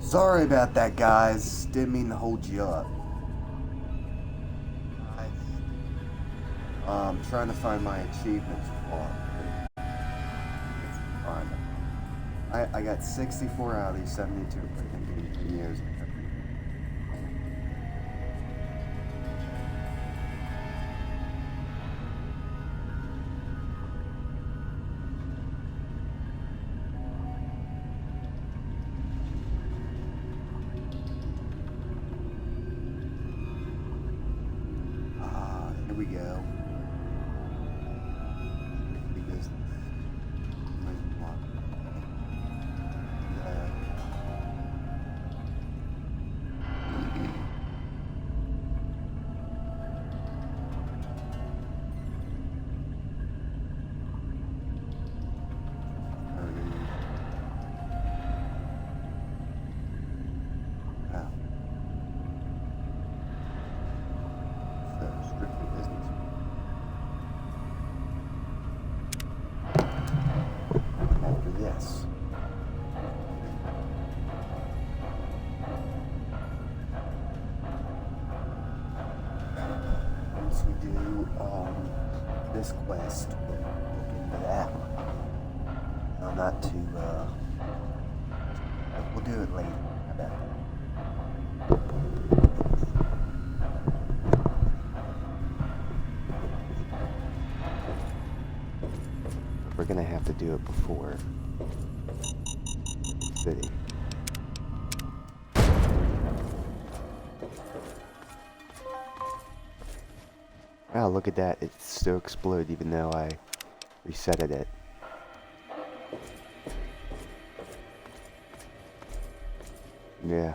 Sorry about that, guys. Didn't mean to hold you up. I'm trying to find my achievements for I got 64 out of these 72 in years. Here we go. Yes. Once we do this quest, we'll look into that one. No, not to, we'll do it later. How about that? We're gonna have to do it before city. Wow, look at that. It still exploded even though I resetted it. Yeah.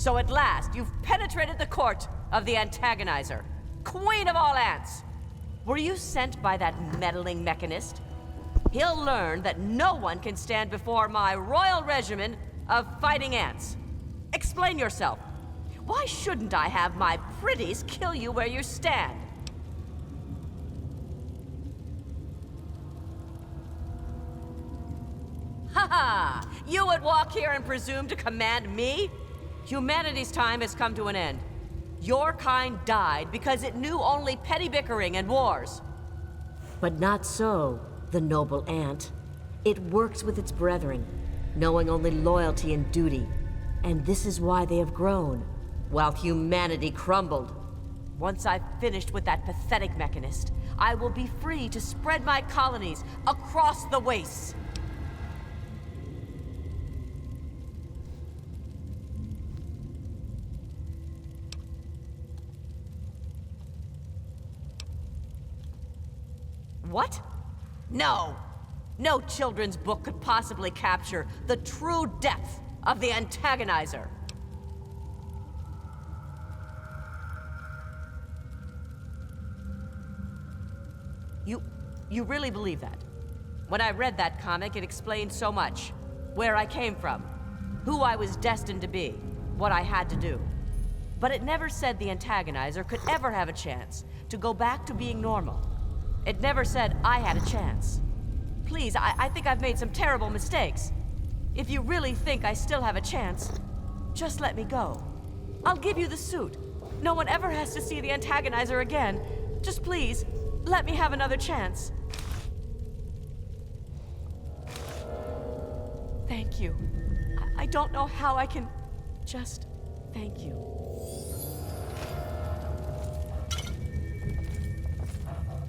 So at last, you've penetrated the court of the antagonizer, queen of all ants. Were you sent by that meddling mechanist? He'll learn that no one can stand before my royal regimen of fighting ants. Explain yourself. Why shouldn't I have my pretties kill you where you stand? Ha ha! You would walk here and presume to command me? Humanity's time has come to an end. Your kind died because it knew only petty bickering and wars. But not so, the noble ant. It works with its brethren, knowing only loyalty and duty. And this is why they have grown, while humanity crumbled. Once I've finished with that pathetic mechanist, I will be free to spread my colonies across the wastes. What? No! No children's book could possibly capture the true depth of the antagonizer. You really believe that? When I read that comic, it explained so much. Where I came from, who I was destined to be, what I had to do. But it never said the antagonizer could ever have a chance to go back to being normal. It never said I had a chance. Please, I think I've made some terrible mistakes. If you really think I still have a chance, just let me go. I'll give you the suit. No one ever has to see the antagonizer again. Just please, let me have another chance. Thank you. I don't know how I can just thank you.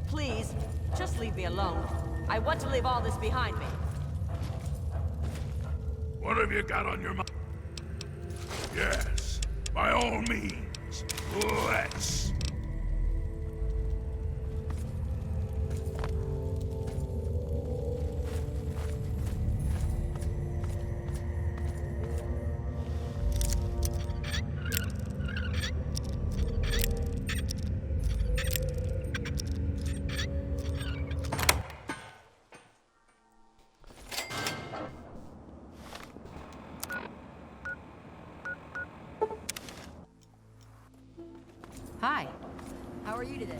Please, just leave me alone. I want to leave all this behind me. What have you got on your mind? Yes, by all means, let's. Hi. How are you today?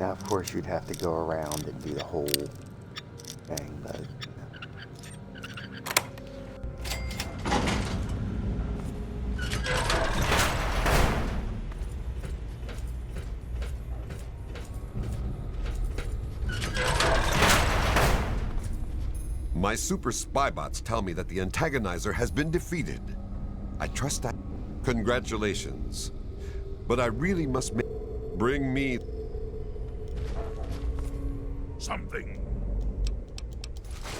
Now, of course, you'd have to go around and do the whole thing, but... My super spy bots tell me that the antagonizer has been defeated. I trust that. Congratulations. But I really must bring me Something.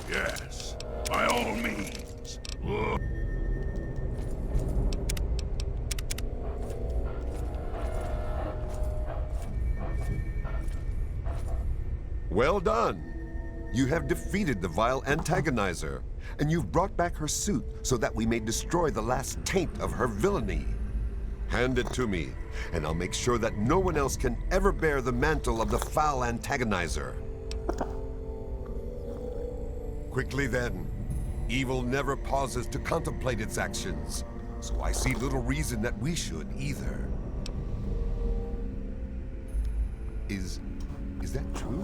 Yes, by all means. Well done. You have defeated the vile antagonizer, and you've brought back her suit so that we may destroy the last taint of her villainy. Hand it to me, and I'll make sure that no one else can ever bear the mantle of the foul antagonizer. Quickly then. Evil never pauses to contemplate its actions, so I see little reason that we should either. Is that true?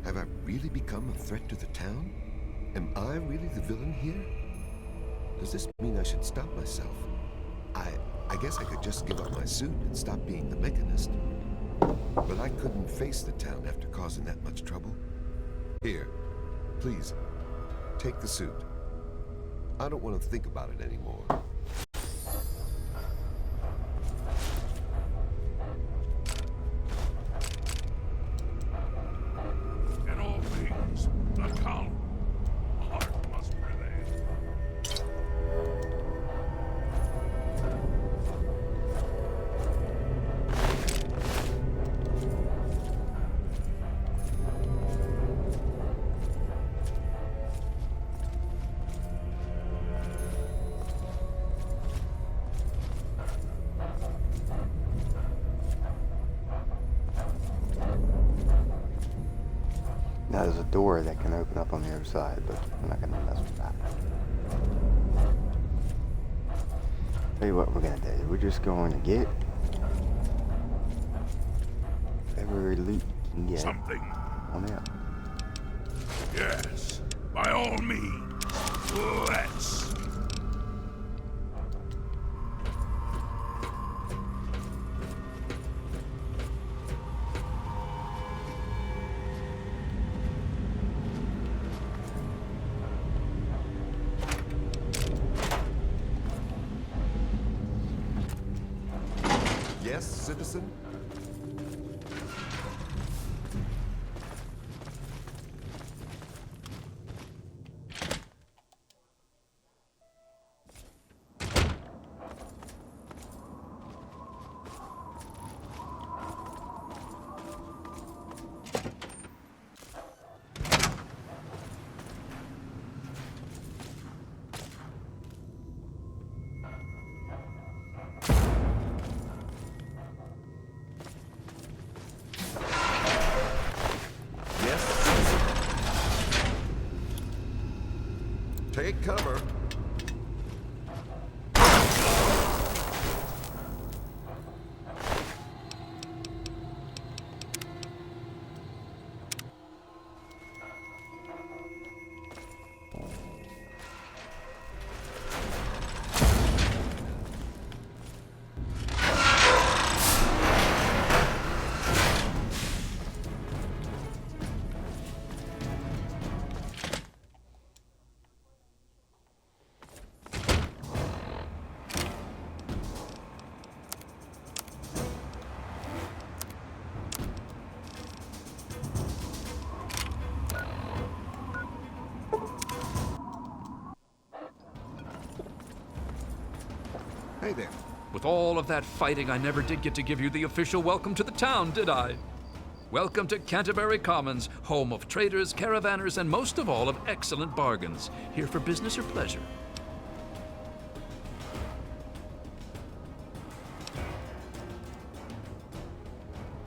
Have I really become a threat to the town? Am I really the villain here? Does this mean I should stop myself? I guess I could just give up my suit and stop being the mechanist. But I couldn't face the town after causing that much trouble. Here, please, take the suit. I don't want to think about it anymore. In all things, the calm heart must prevail. Now there's a door that can open up on the other side, but we're not gonna mess with that. Tell you what we're gonna do. We're just going to get every loot we can get Something. on out. Yes. By all means. Let's. Yes, citizen? Take cover. Hey there. With all of that fighting, I never did get to give you the official welcome to the town, did I? Welcome to Canterbury Commons, home of traders, caravanners, and most of all, of excellent bargains. Here for business or pleasure?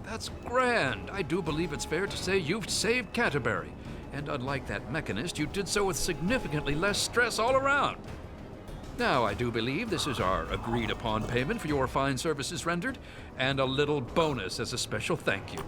That's grand. I do believe it's fair to say you've saved Canterbury. And unlike that mechanist, you did so with significantly less stress all around. Now, I do believe this is our agreed-upon payment for your fine services rendered, and a little bonus as a special thank you.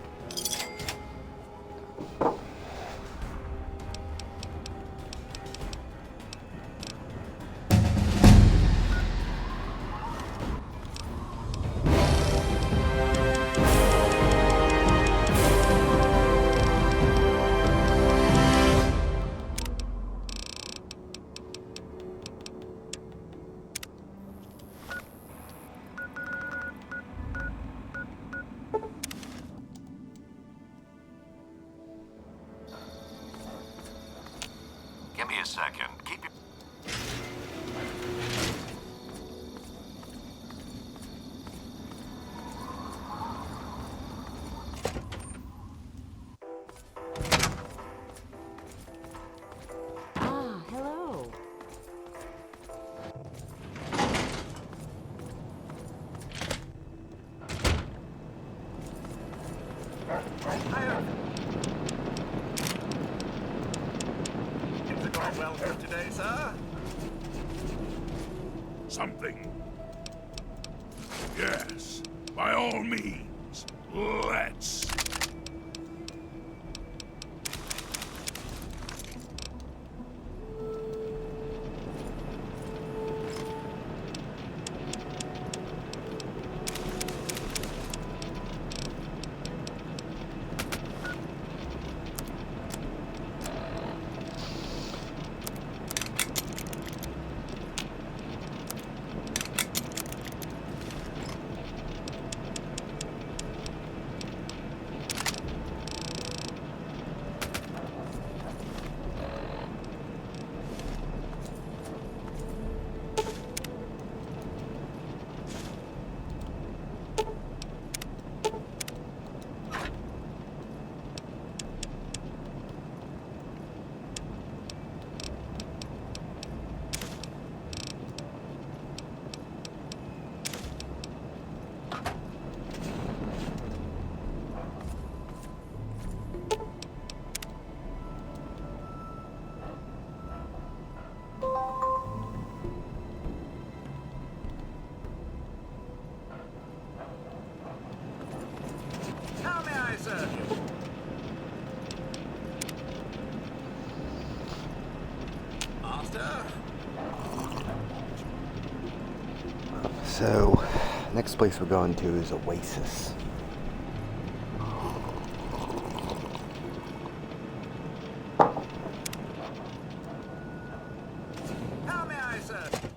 Give me a second. Keep your... welcome today, sir? Something. Yes, by all means. Let's. How may I serve you? Master? So, next place we're going to is Oasis. How may I serve you?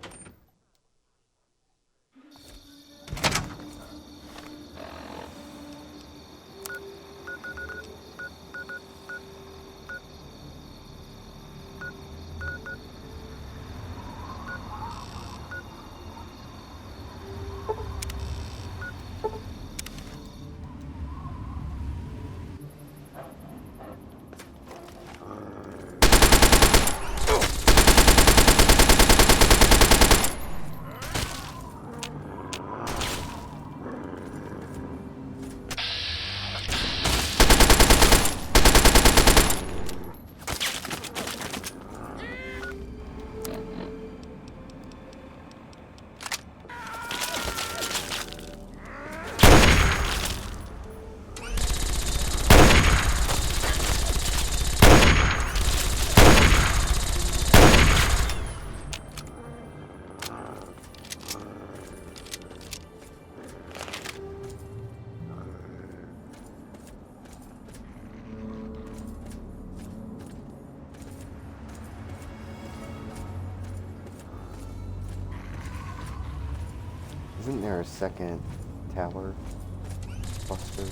Isn't there a second tower cluster?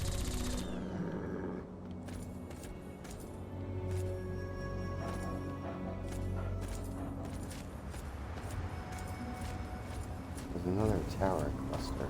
There's another tower cluster.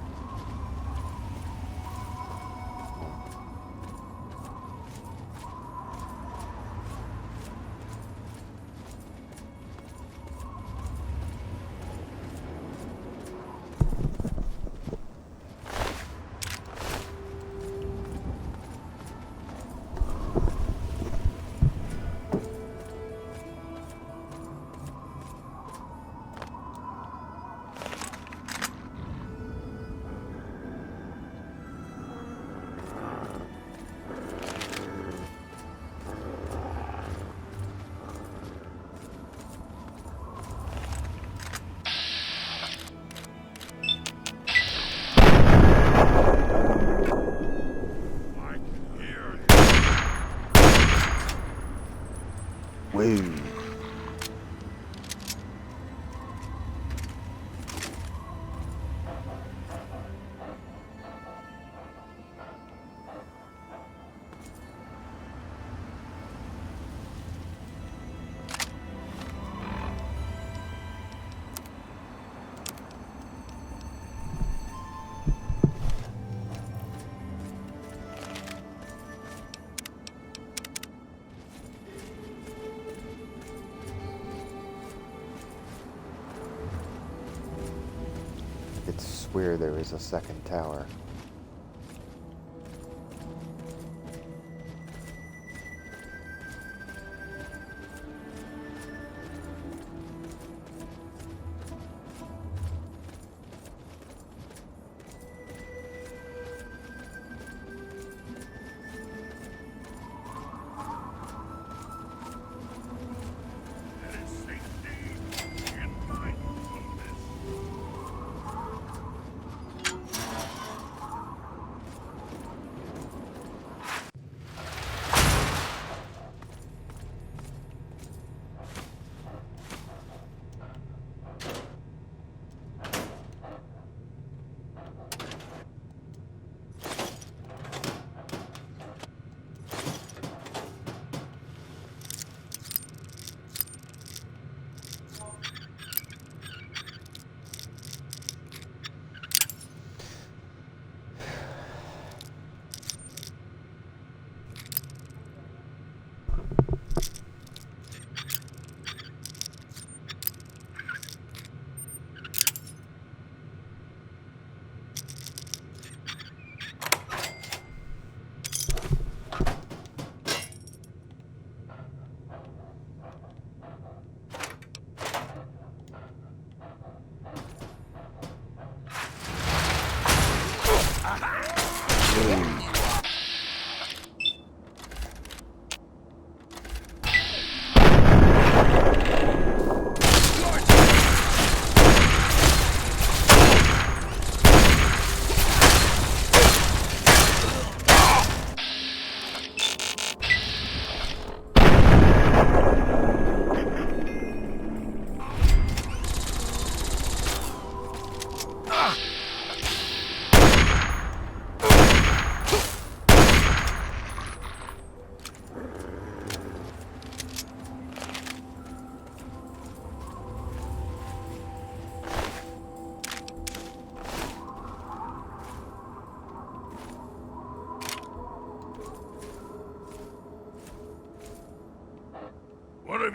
I can hear Woo! It's swear there is a second tower.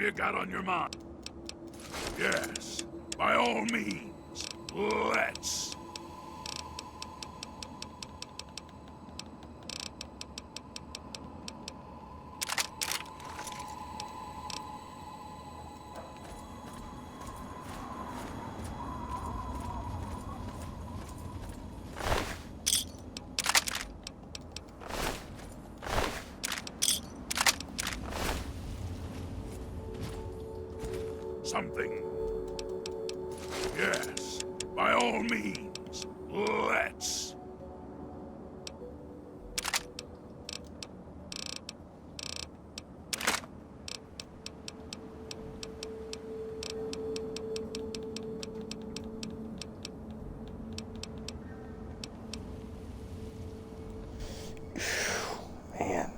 you got on your mind? Yes, by all means, let's. Something. Yes, by all means, let's. Man.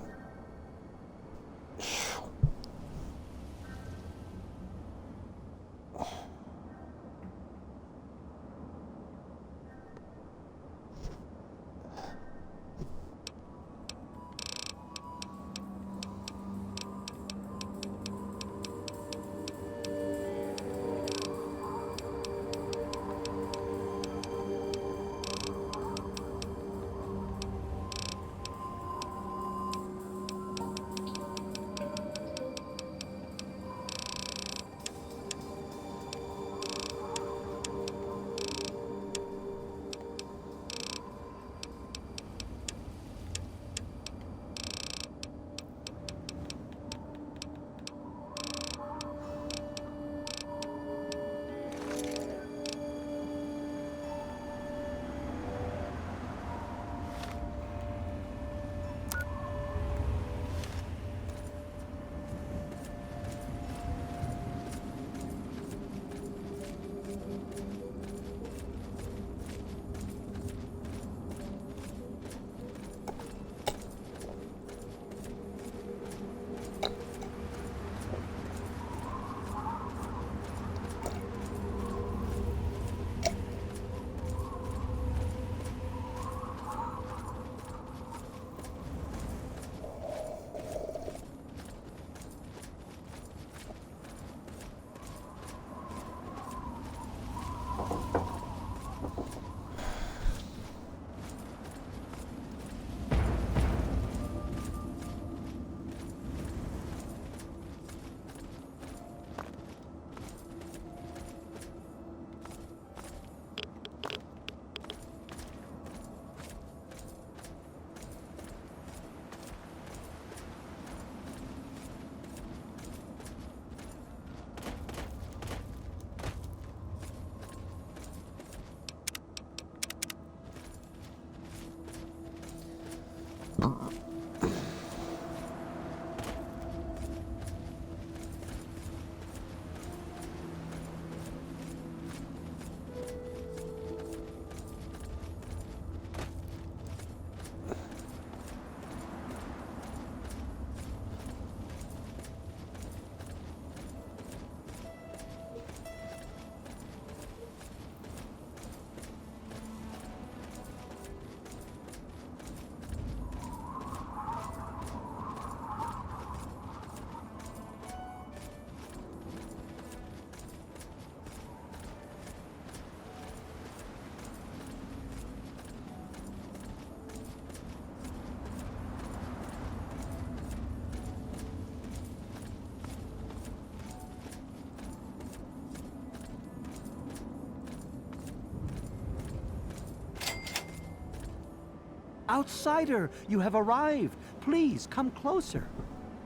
Outsider, you have arrived. Please, come closer.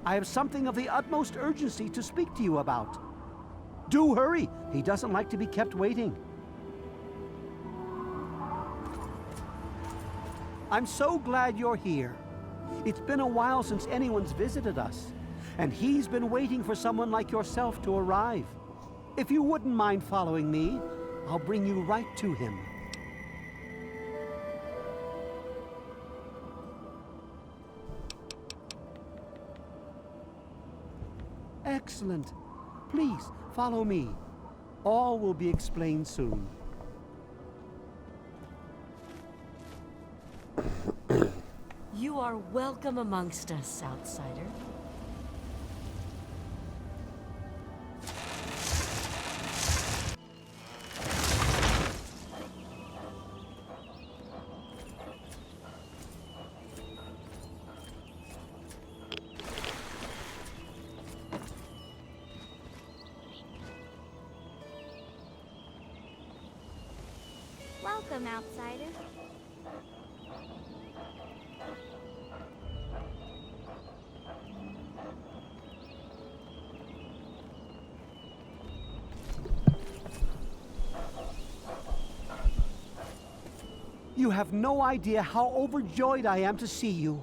I have something of the utmost urgency to speak to you about. Do hurry. He doesn't like to be kept waiting. I'm so glad you're here. It's been a while since anyone's visited us, and he's been waiting for someone like yourself to arrive. If you wouldn't mind following me, I'll bring you right to him. Excellent. Please, follow me. All will be explained soon. You are welcome amongst us, outsider. Welcome, outsider. You have no idea how overjoyed I am to see you.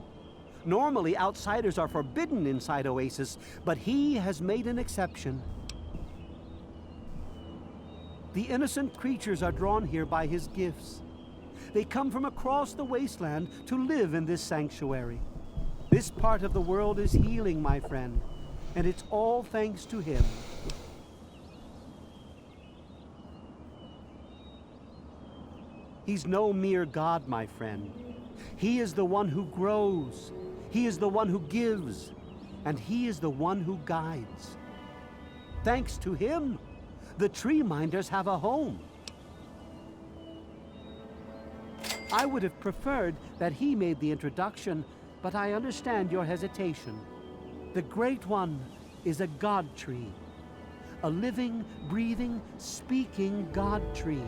Normally, outsiders are forbidden inside Oasis, but he has made an exception. The innocent creatures are drawn here by his gifts. They come from across the wasteland to live in this sanctuary. This part of the world is healing, my friend, and it's all thanks to him. He's no mere god, my friend. He is the one who grows. He is the one who gives. And he is the one who guides. Thanks to him, the tree minders have a home. I would have preferred that he made the introduction, but I understand your hesitation. The Great One is a god tree. A living, breathing, speaking god tree.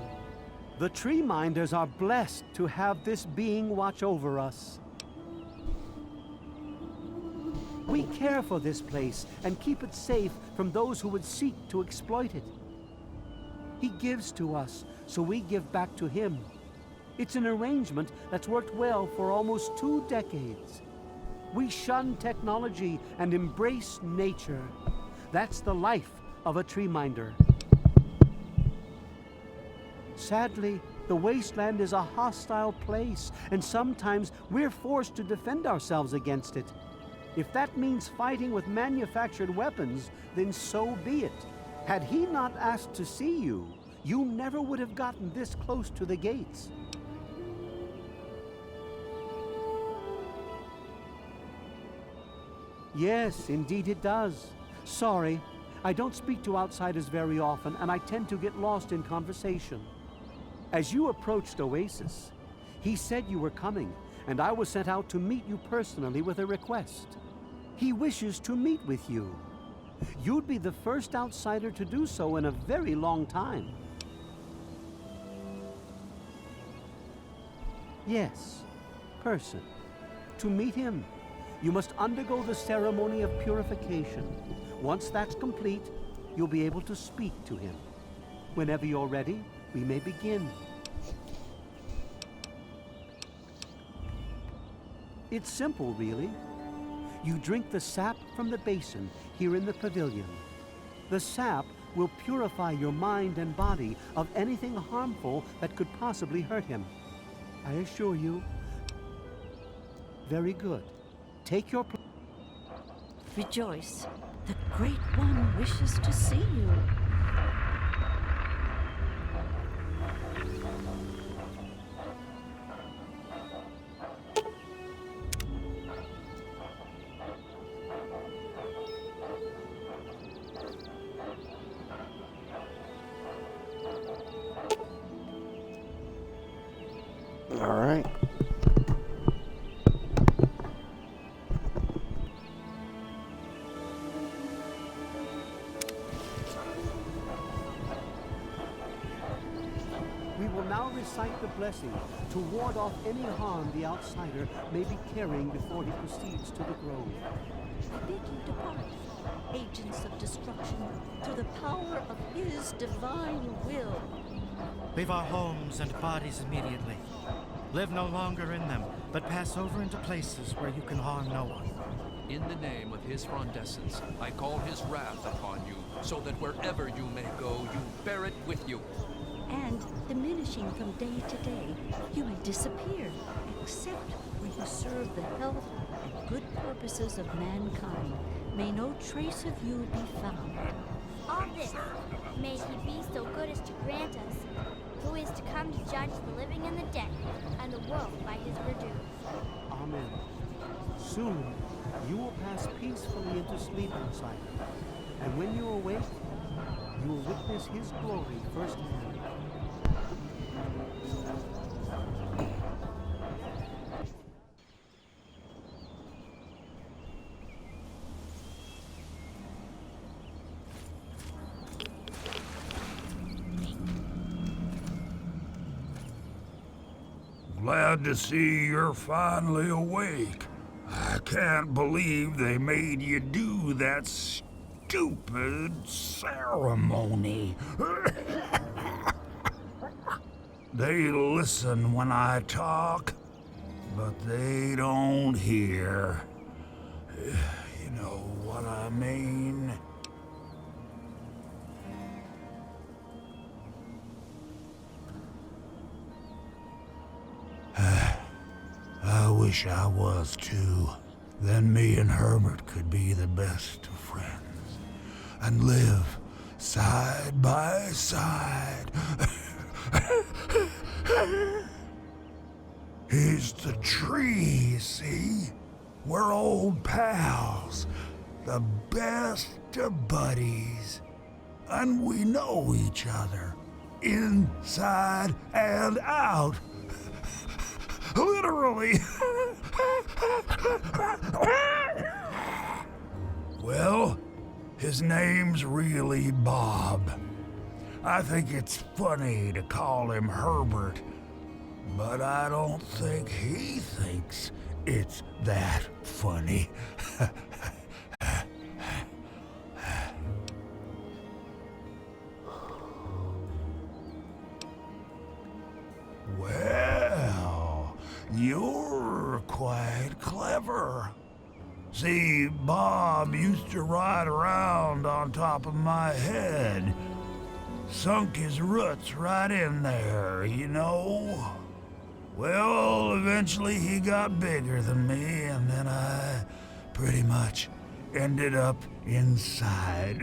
The tree minders are blessed to have this being watch over us. We care for this place and keep it safe from those who would seek to exploit it. He gives to us, so we give back to him. It's an arrangement that's worked well for almost 2 decades. We shun technology and embrace nature. That's the life of a tree minder. Sadly, the wasteland is a hostile place, and sometimes we're forced to defend ourselves against it. If that means fighting with manufactured weapons, then so be it. Had he not asked to see you, you never would have gotten this close to the gates. Yes, indeed it does. Sorry, I don't speak to outsiders very often, and I tend to get lost in conversation. As you approached Oasis, he said you were coming, and I was sent out to meet you personally with a request. He wishes to meet with you. You'd be the first outsider to do so in a very long time. Yes, person. To meet him, you must undergo the ceremony of purification. Once that's complete, you'll be able to speak to him. Whenever you're ready, we may begin. It's simple, really. You drink the sap from the basin here in the pavilion. The sap will purify your mind and body of anything harmful that could possibly hurt him. I assure you. Very good. Take your place. Rejoice. The Great One wishes to see you. All right. We will now recite the blessing to ward off any harm the outsider may be carrying before he proceeds to the grove. I bid you depart, agents of destruction, through the power of his divine will. Leave our homes and bodies immediately. Live no longer in them, but pass over into places where you can harm no one. In the name of his frondescence, I call his wrath upon you, so that wherever you may go, you bear it with you. And, diminishing from day to day, you may disappear, except where you serve the health and good purposes of mankind. May no trace of you be found. All this, may he be so good as to grant us, who is to come to judge the living and the dead, and the world by his verdure. Amen. Soon, you will pass peacefully into sleep outside, and when you awake, you will witness his glory firsthand. Glad to see you're finally awake. I can't believe they made you do that stupid ceremony. They listen when I talk, but they don't hear. You know what I mean? I wish I was too. Then me and Herbert could be the best of friends and live side by side. He's the tree, see? We're old pals, the best of buddies. And we know each other, inside and out. Literally. Well, his name's really Bob. I think it's funny to call him Herbert, but I don't think he thinks it's that funny. Well, you're quite clever. See, Bob used to ride around on top of my head. Sunk his roots right in there, you know? Well, eventually he got bigger than me, and then I pretty much ended up inside.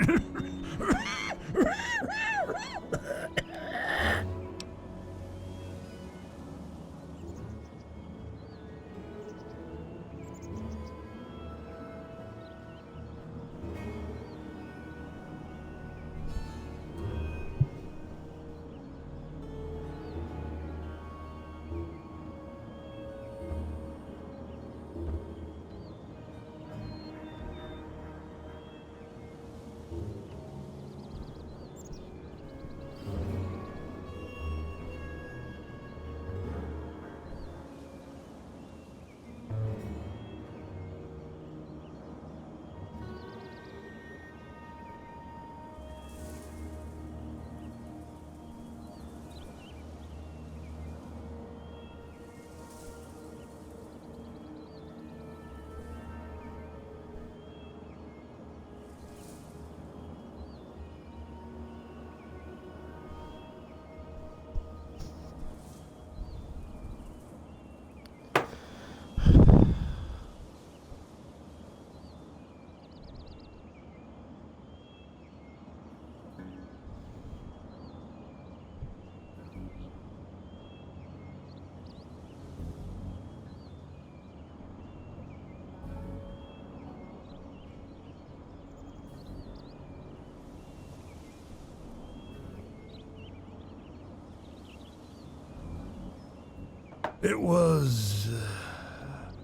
It was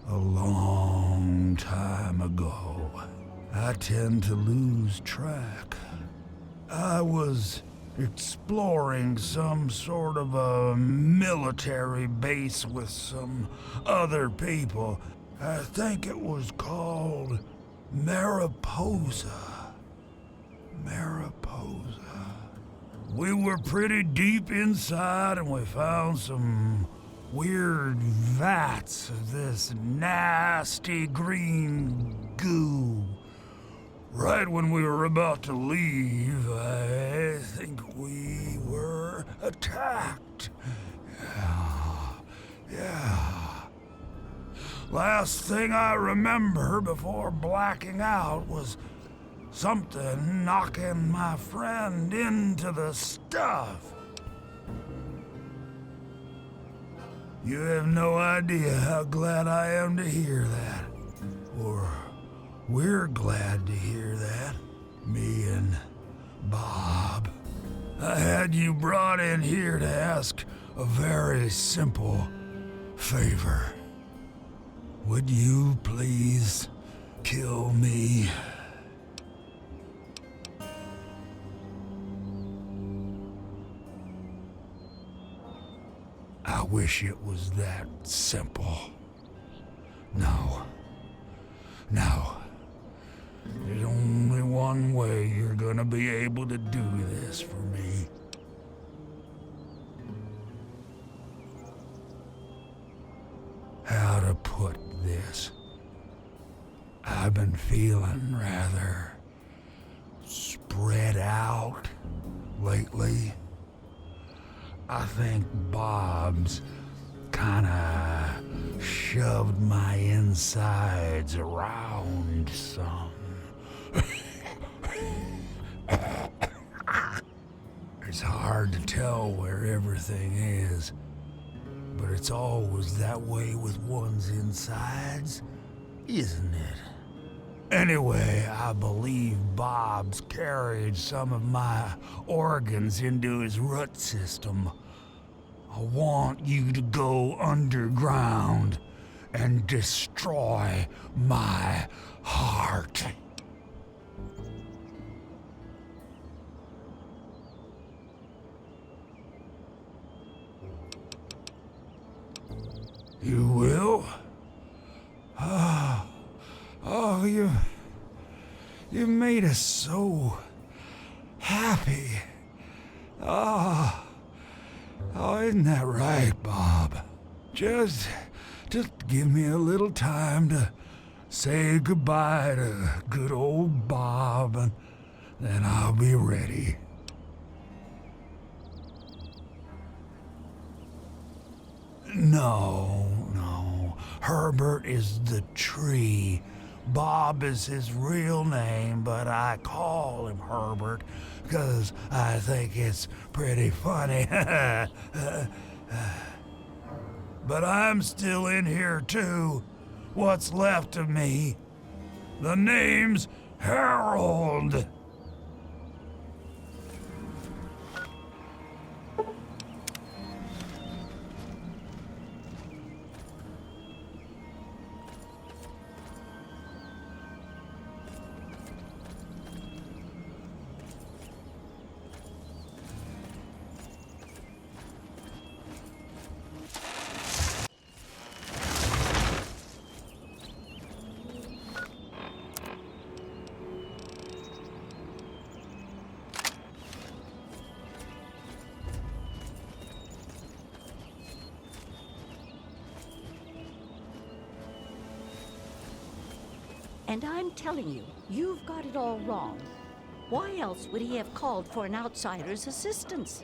a long time ago. I tend to lose track. I was exploring some sort of a military base with some other people. I think it was called Mariposa. Mariposa. We were pretty deep inside and we found some weird vats of this nasty green goo. Right when we were about to leave, I think we were attacked. Yeah. Last thing I remember before blacking out was something knocking my friend into the stuff. You have no idea how glad I am to hear that. Or we're glad to hear that. Me and Bob. I had you brought in here to ask a very simple favor. Would you please kill me? I wish it was that simple. No. No. There's only one way you're gonna be able to do this for me. How to put this? I've been feeling rather spread out lately. I think Bob's kinda shoved my insides around some. It's hard to tell where everything is, but it's always that way with one's insides, isn't it? Anyway, I believe Bob's carried some of my organs into his root system. I want you to go underground and destroy my heart. You will? Oh, you made us so happy. Oh, isn't that right, Bob? Just give me a little time to say goodbye to good old Bob, and then I'll be ready. No. Herbert is the tree. Bob is his real name, but I call him Herbert because I think it's pretty funny. But I'm still in here too. What's left of me? The name's Harold. And I'm telling you, you've got it all wrong. Why else would he have called for an outsider's assistance?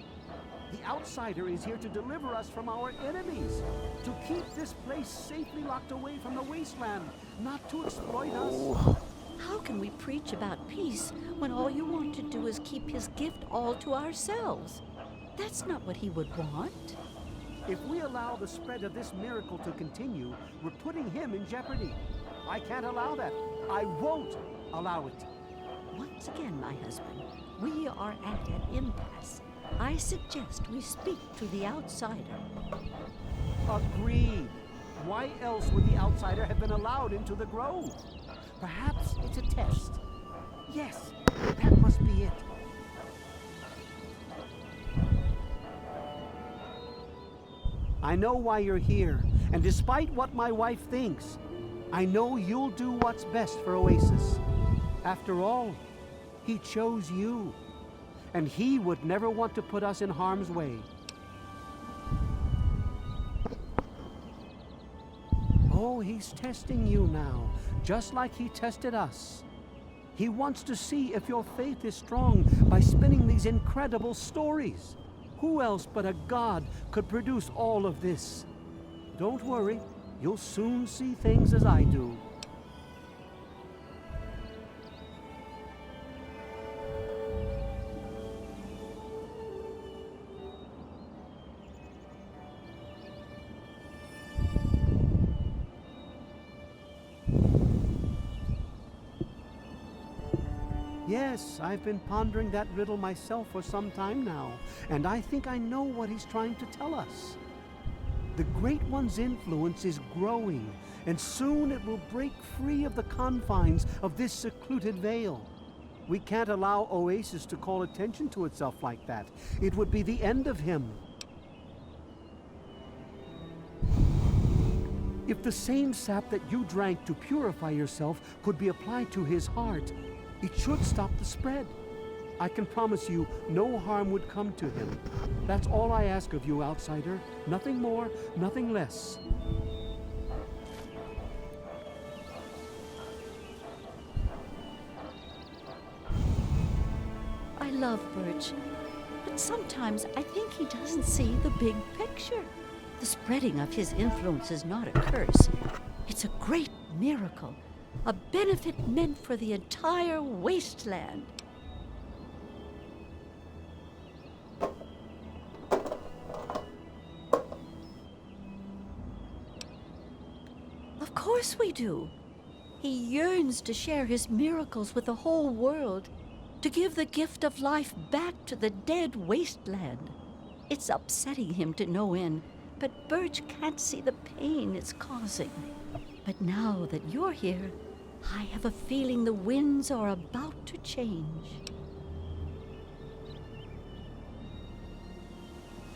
The outsider is here to deliver us from our enemies, to keep this place safely locked away from the wasteland, not to exploit us. How can we preach about peace when all you want to do is keep his gift all to ourselves? That's not what he would want. If we allow the spread of this miracle to continue, we're putting him in jeopardy. I can't allow that. I won't allow it. Once again, my husband, we are at an impasse. I suggest we speak to the outsider. Agreed. Why else would the outsider have been allowed into the grove? Perhaps it's a test. Yes, that must be it. I know why you're here, and despite what my wife thinks, I know you'll do what's best for Oasis. After all, he chose you, and he would never want to put us in harm's way. Oh, he's testing you now, just like he tested us. He wants to see if your faith is strong by spinning these incredible stories. Who else but a god could produce all of this? Don't worry, you'll soon see things as I do. Yes, I've been pondering that riddle myself for some time now, and I think I know what he's trying to tell us. The Great One's influence is growing, and soon it will break free of the confines of this secluded vale. We can't allow Oasis to call attention to itself like that. It would be the end of him. If the same sap that you drank to purify yourself could be applied to his heart, it should stop the spread. I can promise you no harm would come to him. That's all I ask of you, outsider. Nothing more, nothing less. I love Birch, but sometimes I think he doesn't see the big picture. The spreading of his influence is not a curse. It's a great miracle, a benefit meant for the entire wasteland. Of course we do. He yearns to share his miracles with the whole world, to give the gift of life back to the dead wasteland. It's upsetting him to no end, but Birch can't see the pain it's causing. But now that you're here, I have a feeling the winds are about to change.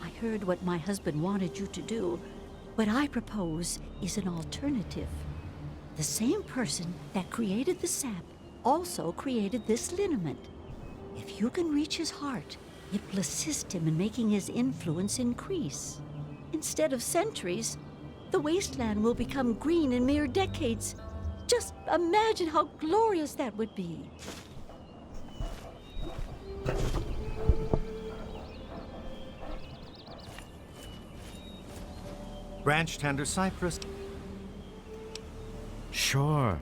I heard what my husband wanted you to do. What I propose is an alternative. The same person that created the sap also created this liniment. If you can reach his heart, it will assist him in making his influence increase. Instead of centuries, the wasteland will become green in mere decades. Just imagine how glorious that would be. Branch tender cypress. Sure.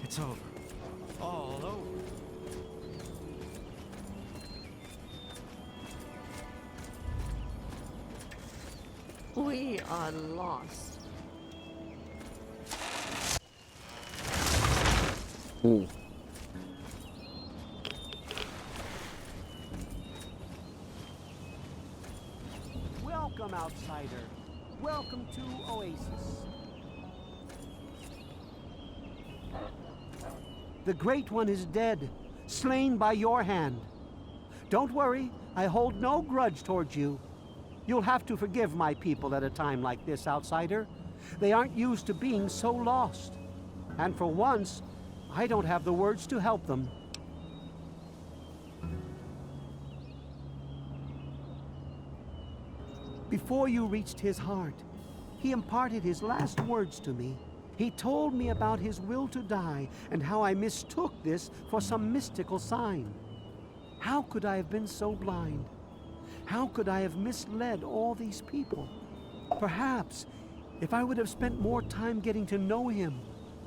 It's over. All over. We are lost. Welcome, outsider. Welcome to Oasis. The Great One is dead, slain by your hand. Don't worry, I hold no grudge towards you. You'll have to forgive my people at a time like this, outsider. They aren't used to being so lost. And for once, I don't have the words to help them. Before you reached his heart, he imparted his last words to me. He told me about his will to die and how I mistook this for some mystical sign. How could I have been so blind? How could I have misled all these people? Perhaps, if I would have spent more time getting to know him,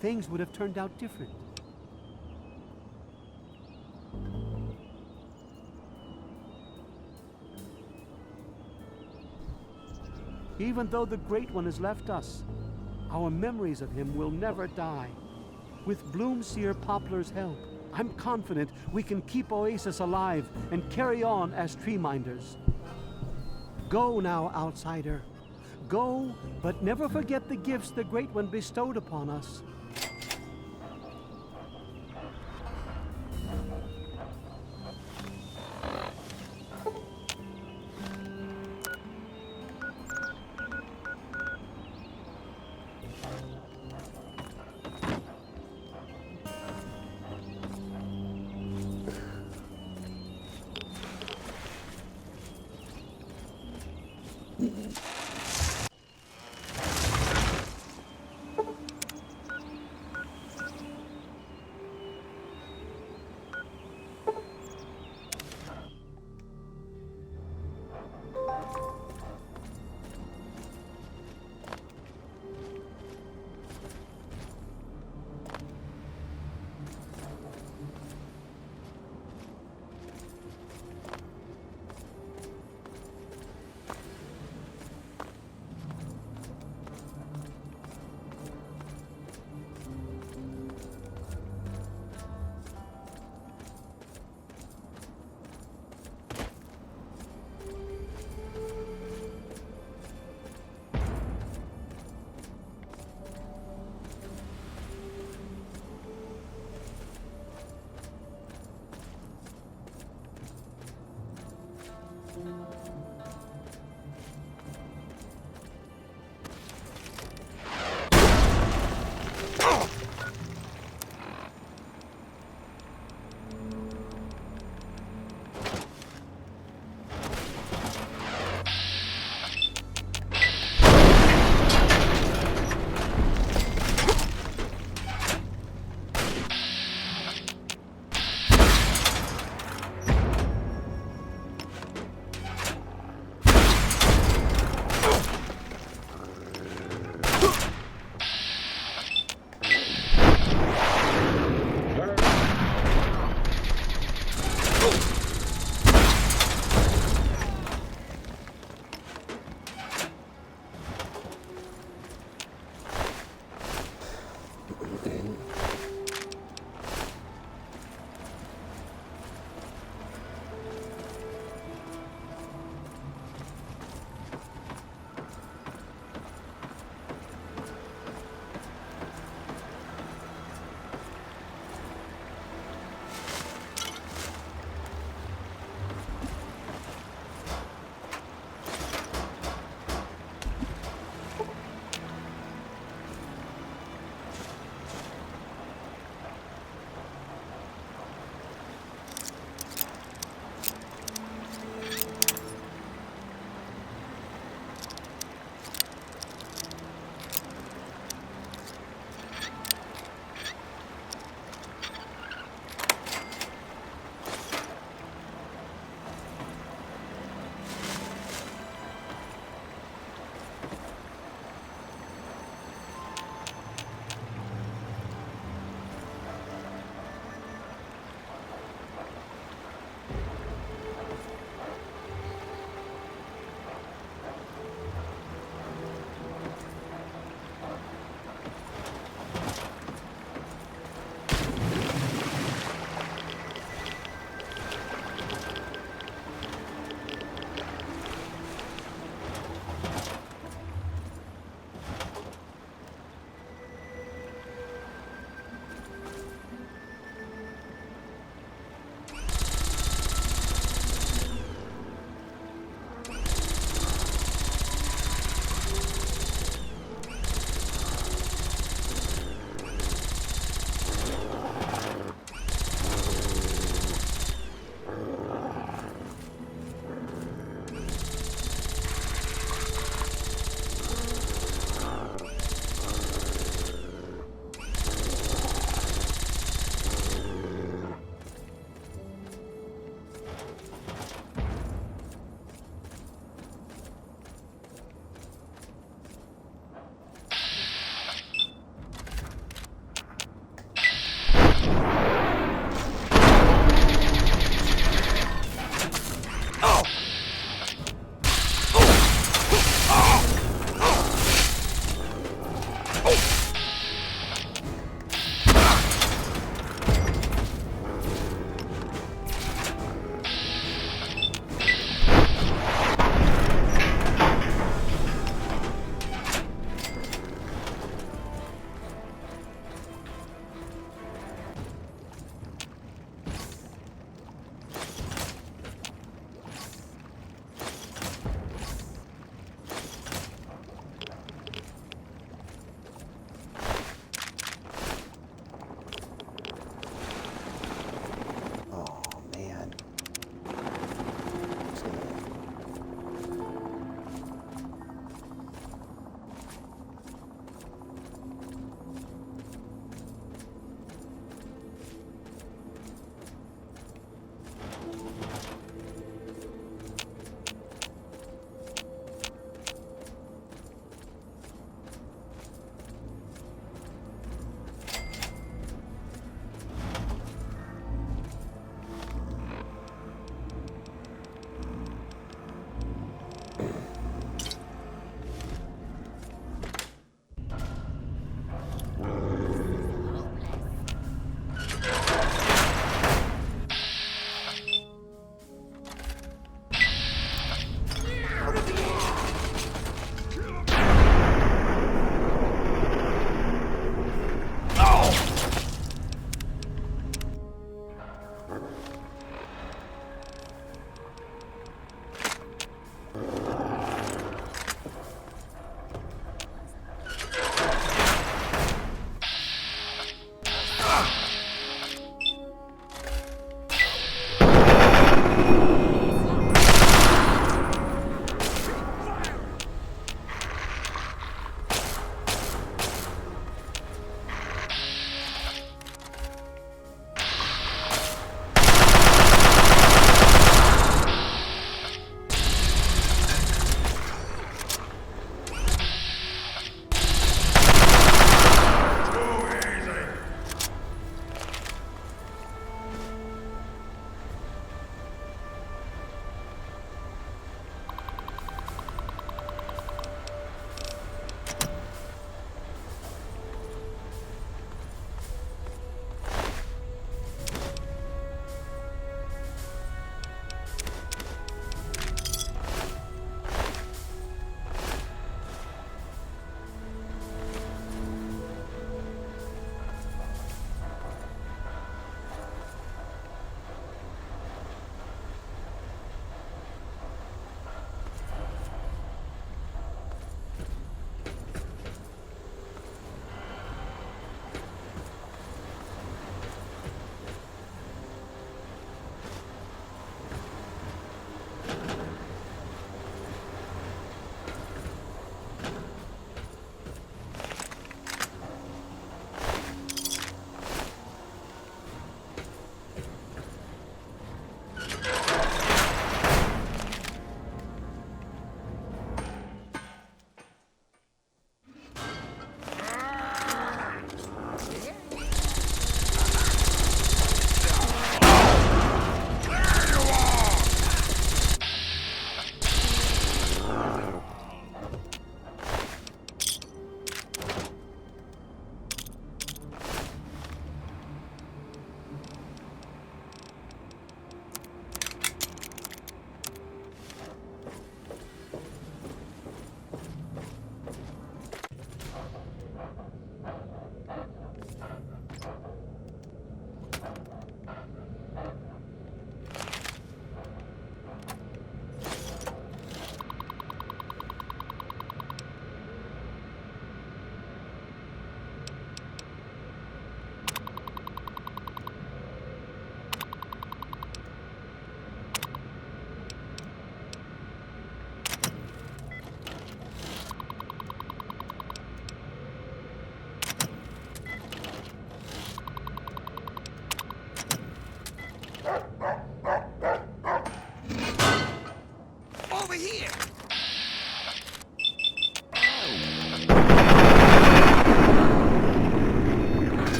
things would have turned out different. Even though the Great One has left us, our memories of him will never die. With Bloomseer Poplar's help, I'm confident we can keep Oasis alive and carry on as tree minders. Go now, outsider. Go, but never forget the gifts the Great One bestowed upon us.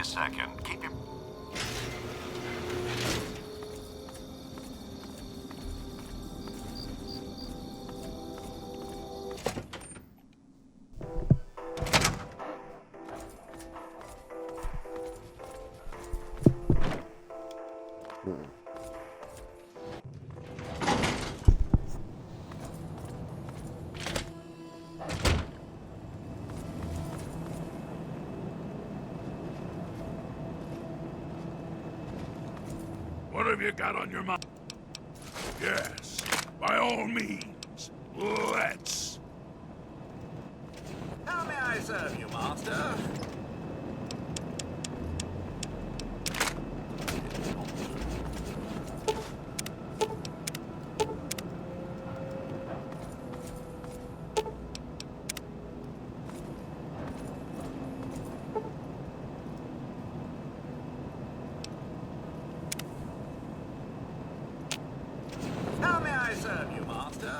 second. Keep your... What have you got on your mind? Yes, by all means, let's. How may I serve you, master? How may I serve you, master?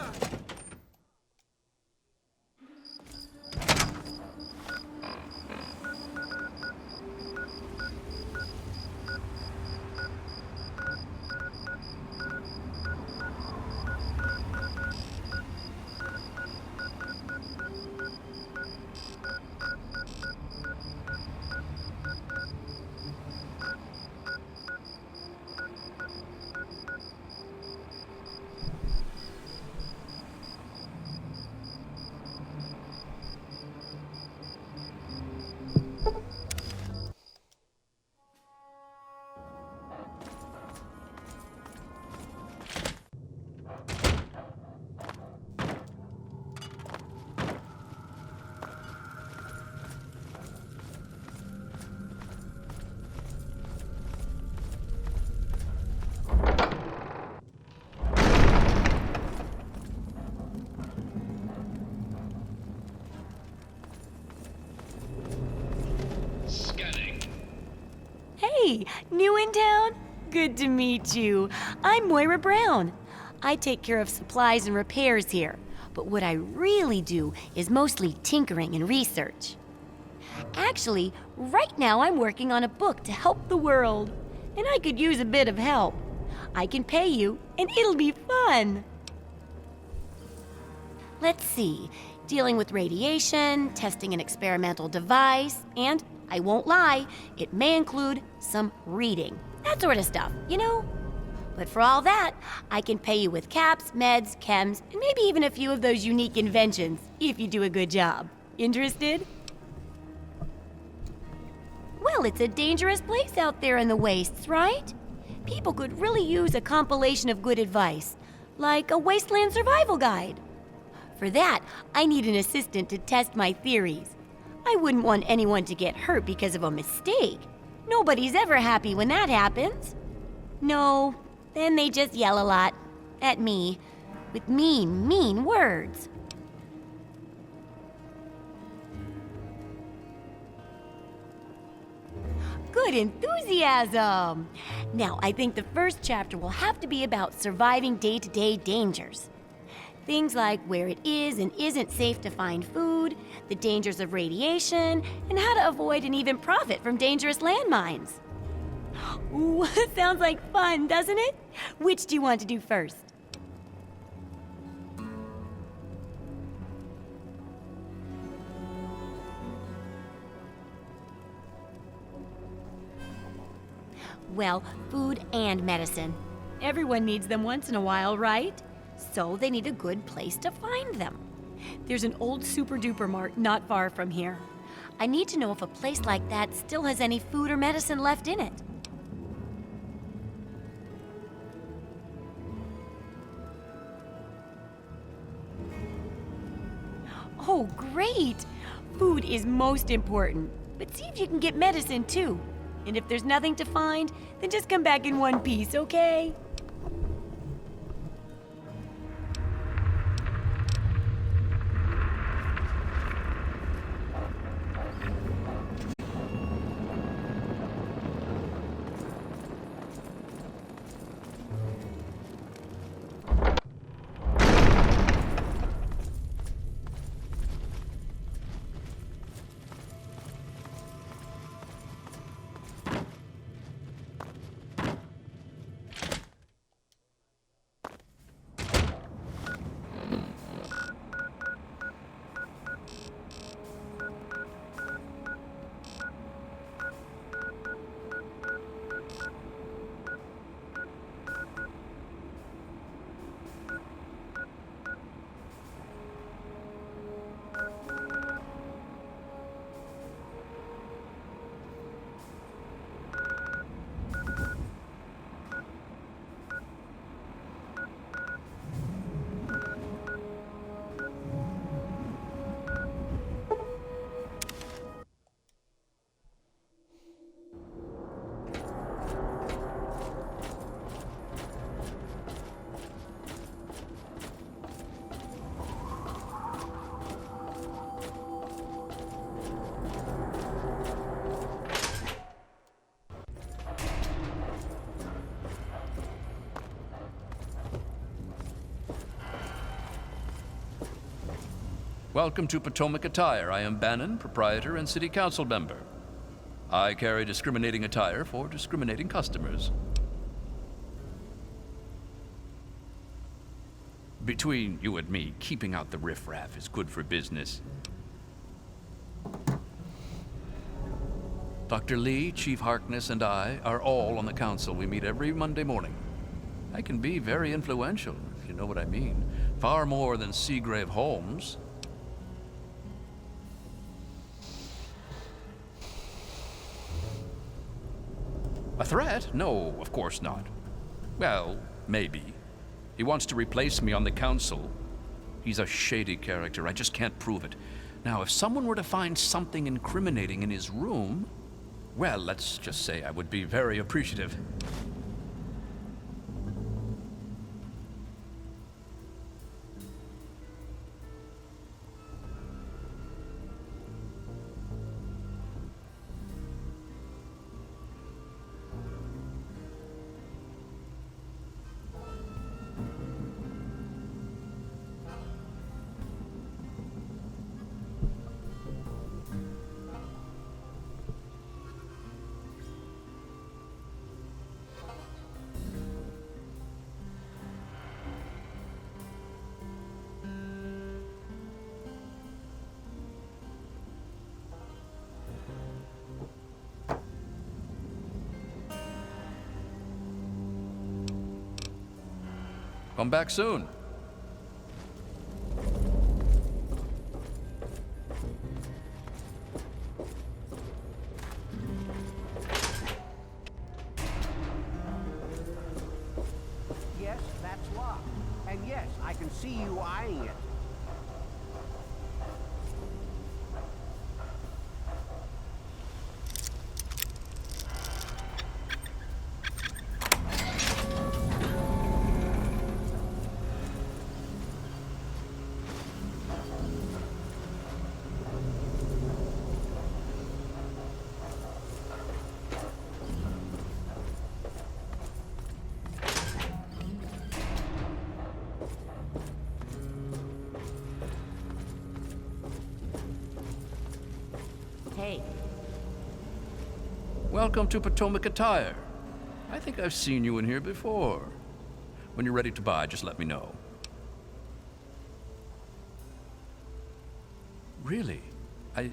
Hey, new in town? Good to meet you. I'm Moira Brown. I take care of supplies and repairs here, but what I really do is mostly tinkering and research. Actually, right now I'm working on a book to help the world, and I could use a bit of help. I can pay you, and it'll be fun. Let's see, dealing with radiation, testing an experimental device, and I won't lie, it may include some reading. That sort of stuff, you know? But for all that, I can pay you with caps, meds, chems, and maybe even a few of those unique inventions, if you do a good job. Interested? Well, it's a dangerous place out there in the wastes, right? People could really use a compilation of good advice, like a wasteland survival guide. For that, I need an assistant to test my theories. I wouldn't want anyone to get hurt because of a mistake. Nobody's ever happy when that happens. No, then they just yell a lot. At me. With mean, mean words. Good enthusiasm! Now, I think the first chapter will have to be about surviving day-to-day dangers. Things like where it is and isn't safe to find food, the dangers of radiation, and how to avoid and even profit from dangerous landmines. Ooh, sounds like fun, doesn't it? Which do you want to do first? Well, food and medicine. Everyone needs them once in a while, right? So they need a good place to find them. There's an old super-duper mart not far from here. I need to know if a place like that still has any food or medicine left in it. Oh, great! Food is most important, but see if you can get medicine too. And if there's nothing to find, then just come back in one piece, okay? Welcome to Potomac Attire. I am Bannon, proprietor and city council member. I carry discriminating attire for discriminating customers. Between you and me, keeping out the riffraff is good for business. Dr. Lee, Chief Harkness, and I are all on the council. We meet every Monday morning. I can be very influential, if you know what I mean. Far more than Seagrave Holmes. A threat? No, of course not. Well, maybe. He wants to replace me on the council. He's a shady character. I just can't prove it. Now, if someone were to find something incriminating in his room, well, let's just say I would be very appreciative. Come back soon. Yes, that's locked. And yes, I can see you eyeing it. Hey, Welcome to Potomac Attire. I think I've seen you in here before. When you're ready to buy, just let me know. Really? I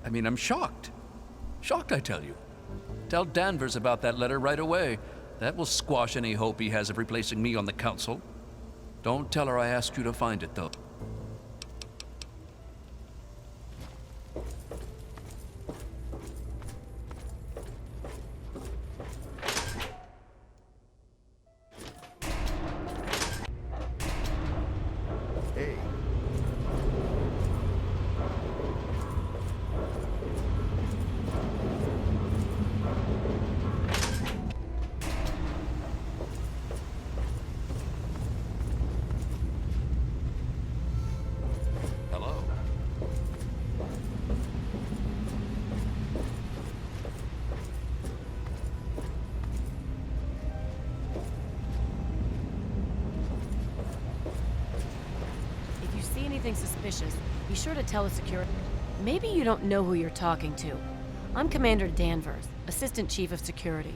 mean, I'm shocked. Shocked, I tell you. Tell Danvers about that letter right away. That will squash any hope he has of replacing me on the council. Don't tell her I asked you to find it, though. Hey. Hello. If you see anything suspicious, be sure to tell the security. Maybe you don't know who you're talking to. I'm Commander Danvers, Assistant Chief of Security.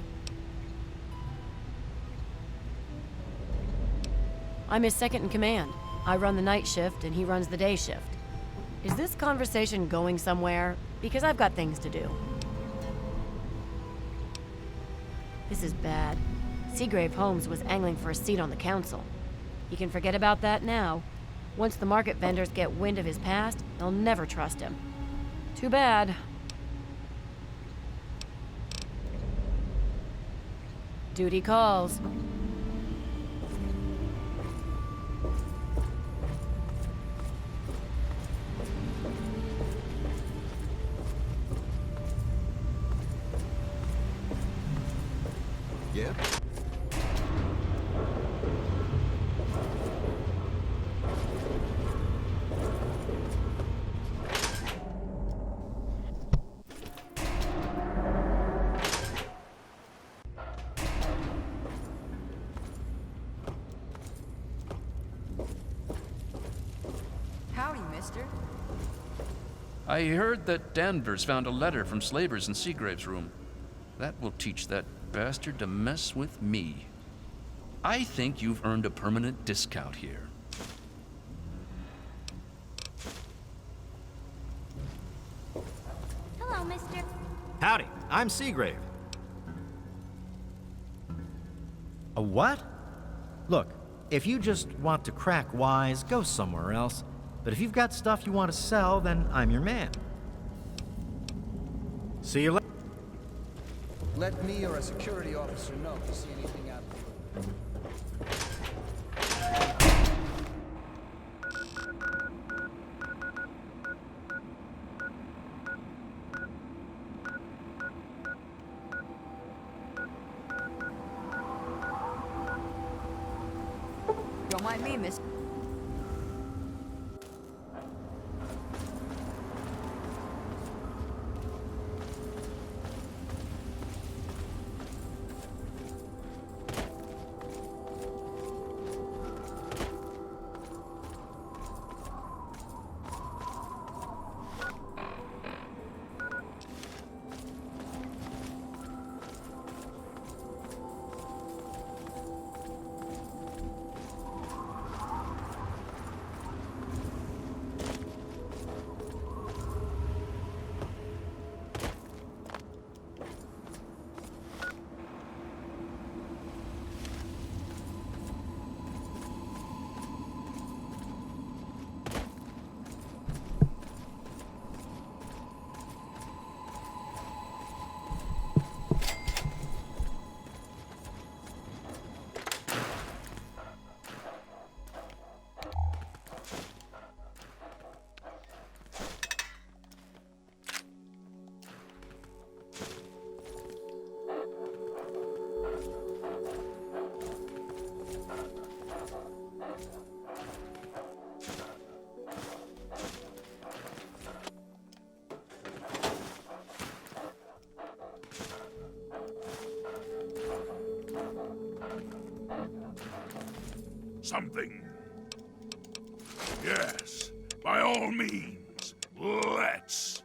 I'm his second in command. I run the night shift and he runs the day shift. Is this conversation going somewhere? Because I've got things to do. This is bad. Seagrave Holmes was angling for a seat on the council. He can forget about that now. Once the market vendors get wind of his past, they'll never trust him. Too bad. Duty calls. Yeah? Howdy, mister. I heard that Danvers found a letter from Slavers in Seagrave's room. That will teach that bastard to mess with me. I think you've earned a permanent discount here. Hello, mister. Howdy, I'm Seagrave. A what? Look, if you just want to crack wise, go somewhere else. But if you've got stuff you want to sell, then I'm your man. See you later. Let me or a security officer know if you see anything out there. Don't mind me, miss. Something. Yes, by all means, let's.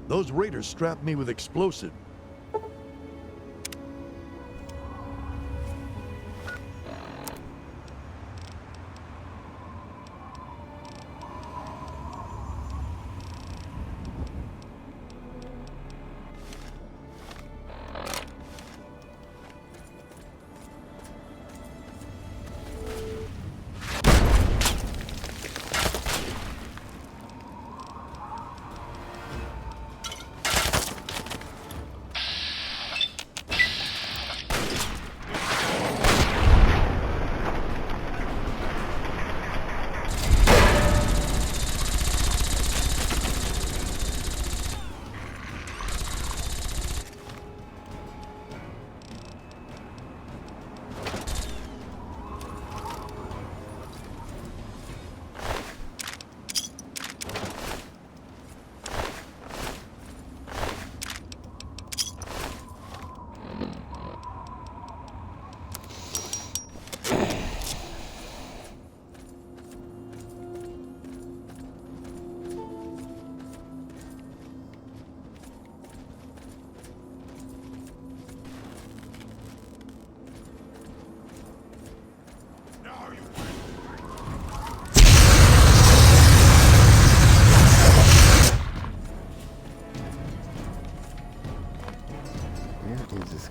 Those raiders strapped me with explosives. Where is this?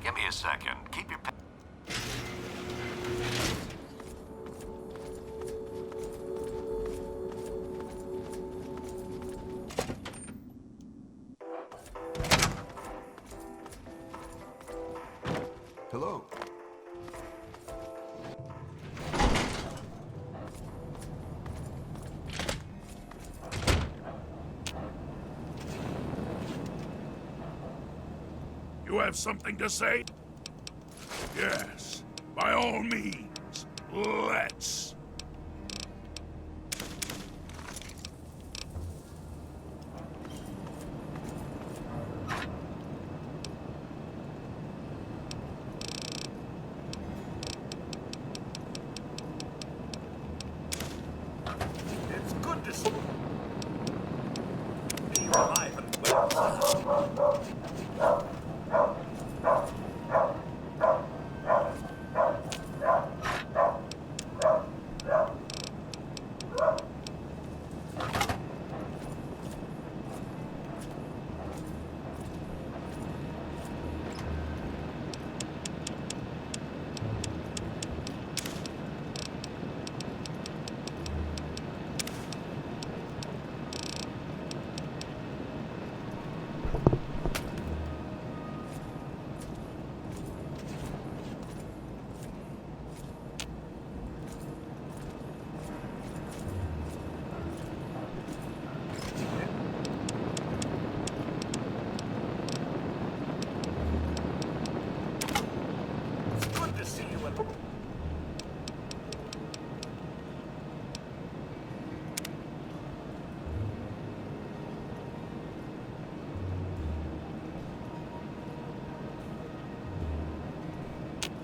Give me a second. Keep your... Hello. You have something to say? Yes, by all means. Let's. It's good to see you alive and well.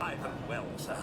Alive and well, sir.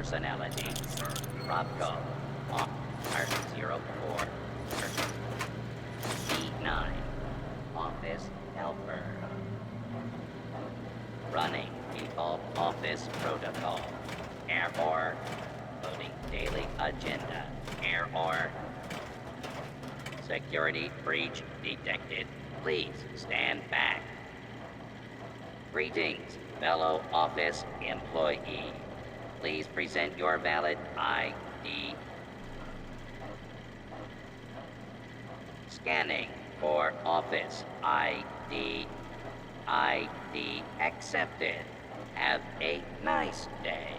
personalities. Robco, R04. D9, office helper. Running default office protocol. Error. Loading daily agenda. Error. Security breach detected. Please stand back. Greetings, fellow office employee. Please present your valid ID. Scanning for office ID. ID accepted. Have a nice day.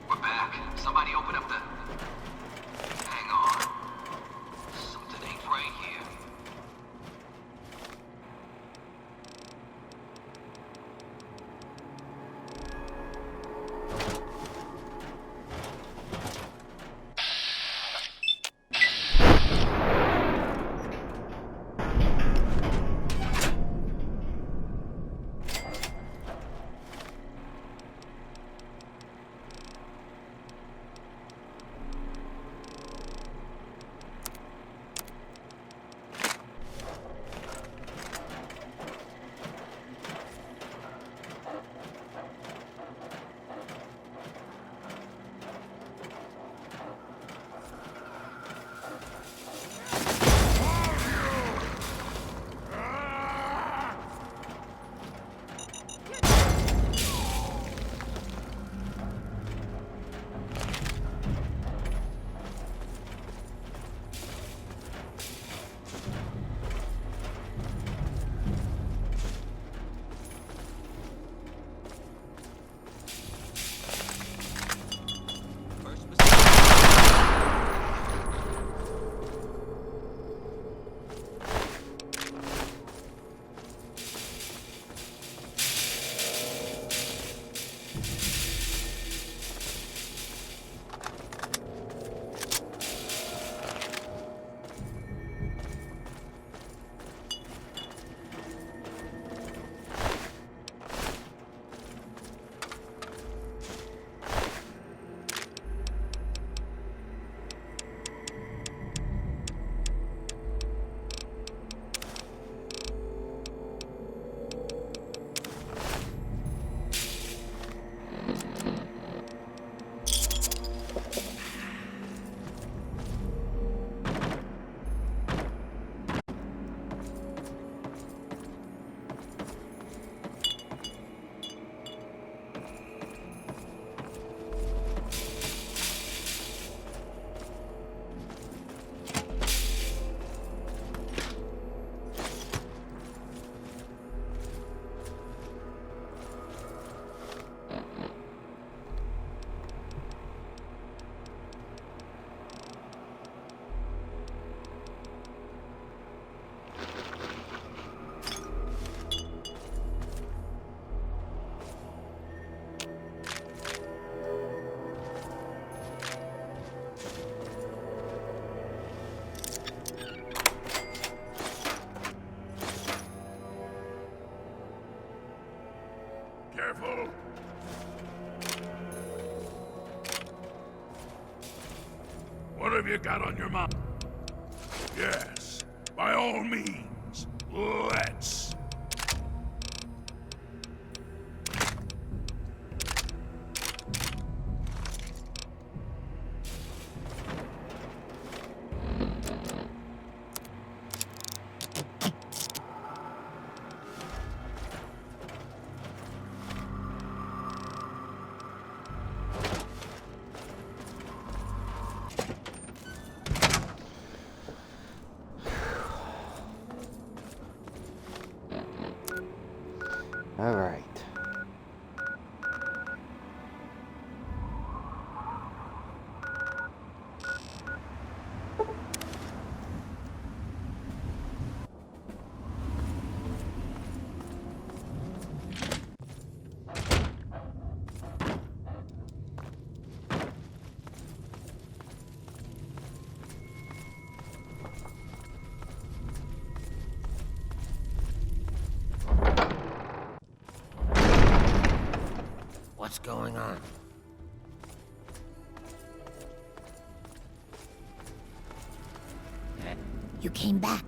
We're back. Somebody open up the... Hang on. Something ain't right here. Careful. What have you got on your mind? Yes, by all means, let's. All right. What's going on? You came back.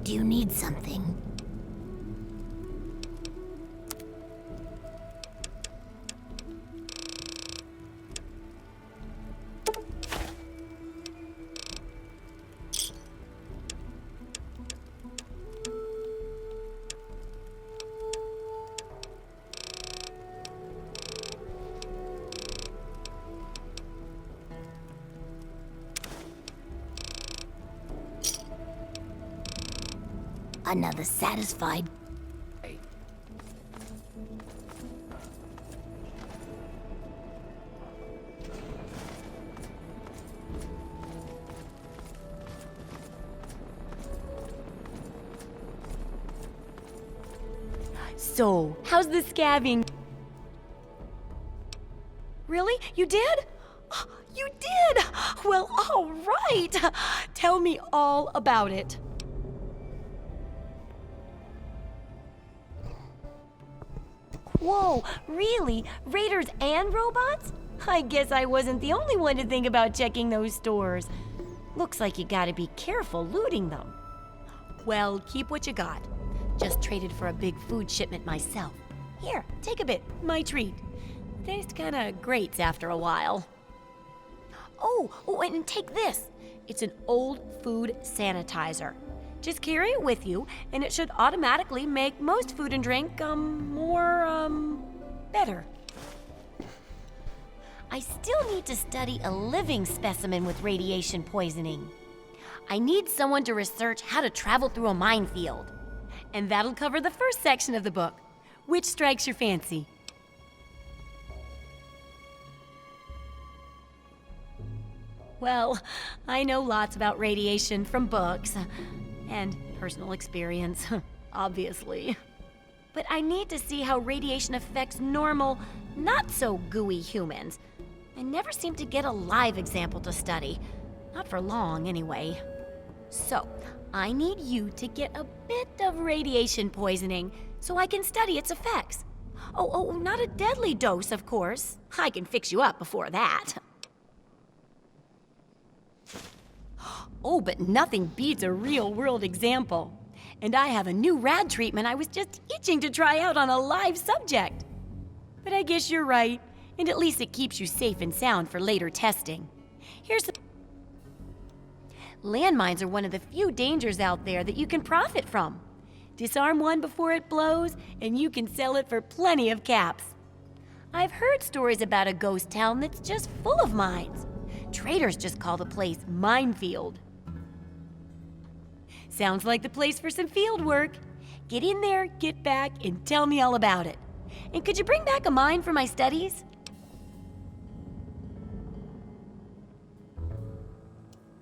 Do you need something? Another satisfied. So, how's the scabbing? Really? You did? You did! Well, all right. Tell me all about it. Whoa, really? Raiders and robots? I guess I wasn't the only one to think about checking those stores. Looks like you gotta be careful looting them. Well, keep what you got. Just traded for a big food shipment myself. Here, take a bit, my treat. Tastes kinda grates after a while. Oh, and take this. It's an old food sanitizer. Just carry it with you, and it should automatically make most food and drink, better. I still need to study a living specimen with radiation poisoning. I need someone to research how to travel through a minefield. And that'll cover the first section of the book. Which strikes your fancy? Well, I know lots about radiation from books. And personal experience, obviously. But I need to see how radiation affects normal, not-so-gooey humans. I never seem to get a live example to study. Not for long, anyway. So, I need you to get a bit of radiation poisoning so I can study its effects. Oh, not a deadly dose, of course. I can fix you up before that. Oh, but nothing beats a real-world example. And I have a new rad treatment I was just itching to try out on a live subject. But I guess you're right, and at least it keeps you safe and sound for later testing. Here's the... Landmines are one of the few dangers out there that you can profit from. Disarm one before it blows, and you can sell it for plenty of caps. I've heard stories about a ghost town that's just full of mines. Traders just call the place Minefield. Sounds like the place for some field work. Get in there, get back, and tell me all about it. And could you bring back a mine for my studies?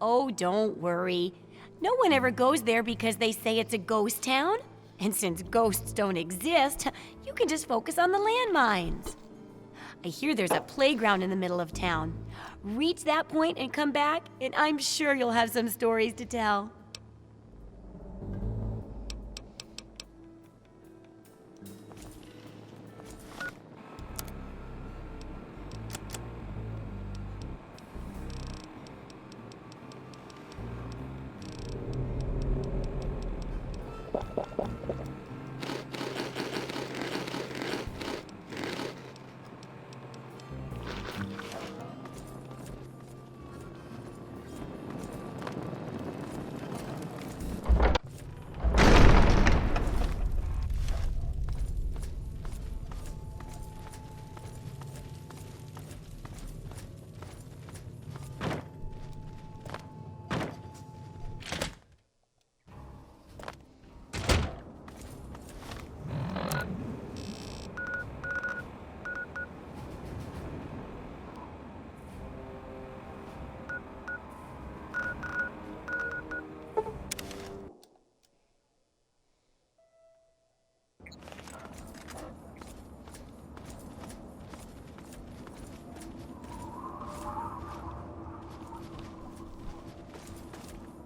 Oh, don't worry. No one ever goes there because they say it's a ghost town. And since ghosts don't exist, you can just focus on the landmines. I hear there's a playground in the middle of town. Reach that point and come back, and I'm sure you'll have some stories to tell.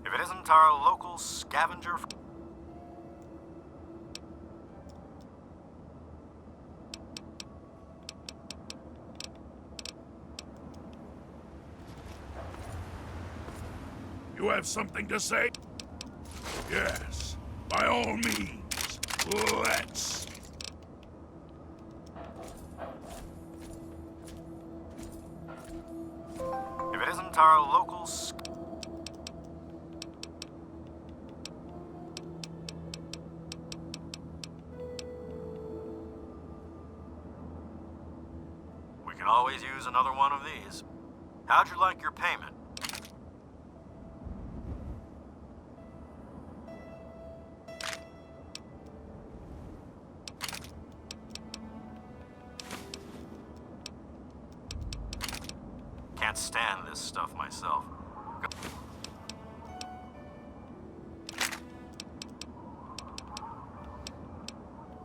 If it isn't our local scavenger... You have something to say? Yes, by all means, let's. If it isn't our local we can always use another one of these. How'd you like your payment? Can't stand this stuff myself.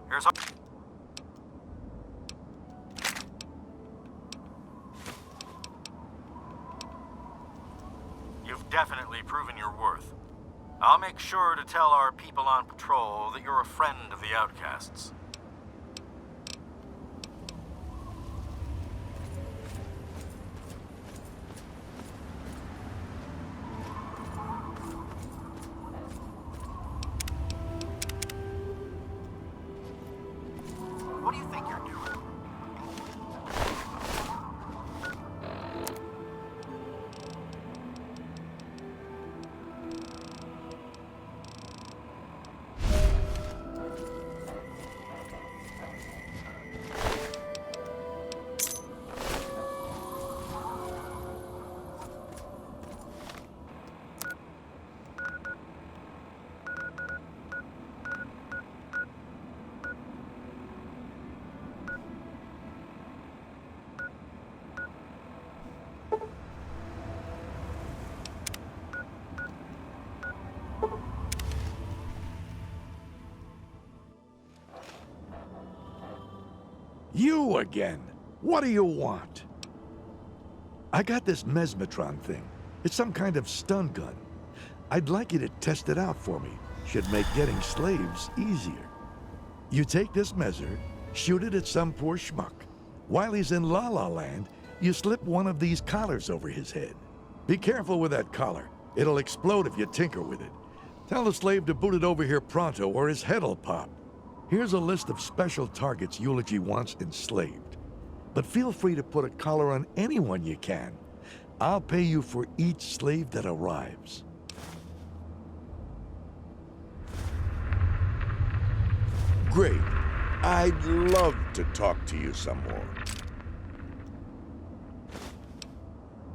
Here's how... You've definitely proven your worth. I'll make sure to tell our people on patrol that you're a friend of the outcasts. What do you think you're doing? You again? What do you want? I got this mesmetron thing. It's some kind of stun gun. I'd like you to test it out for me. Should make getting slaves easier. You take this measure, shoot it at some poor schmuck. While he's in La La Land, you slip one of these collars over his head. Be careful with that collar. It'll explode if you tinker with it. Tell the slave to boot it over here pronto or his head'll pop. Here's a list of special targets Eulogy wants enslaved. But feel free to put a collar on anyone you can. I'll pay you for each slave that arrives. Great. I'd love to talk to you some more.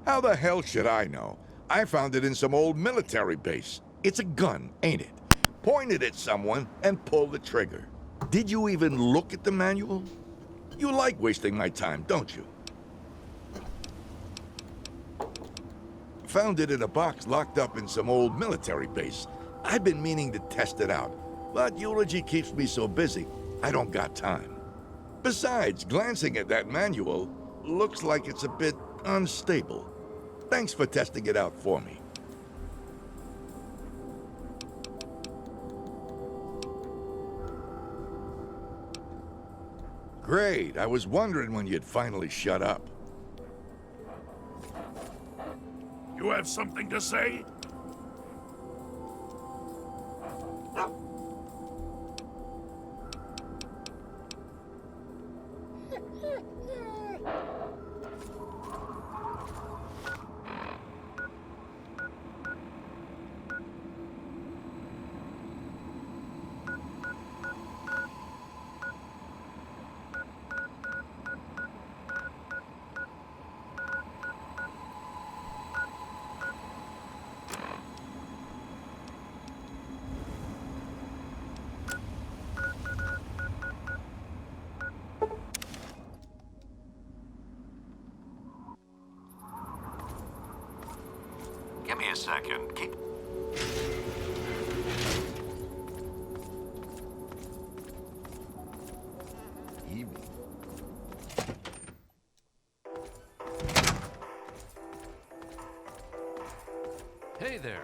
How the hell should I know? I found it in some old military base. It's a gun, ain't it? Point it at someone and pull the trigger. Did you even look at the manual? You like wasting my time, don't you? Found it in a box locked up in some old military base. I've been meaning to test it out, but Eulogy keeps me so busy, I don't got time. Besides, glancing at that manual, looks like it's a bit unstable. Thanks for testing it out for me. Great. I was wondering when you'd finally shut up. You have something to say? Give me a second. Keep... Hey there.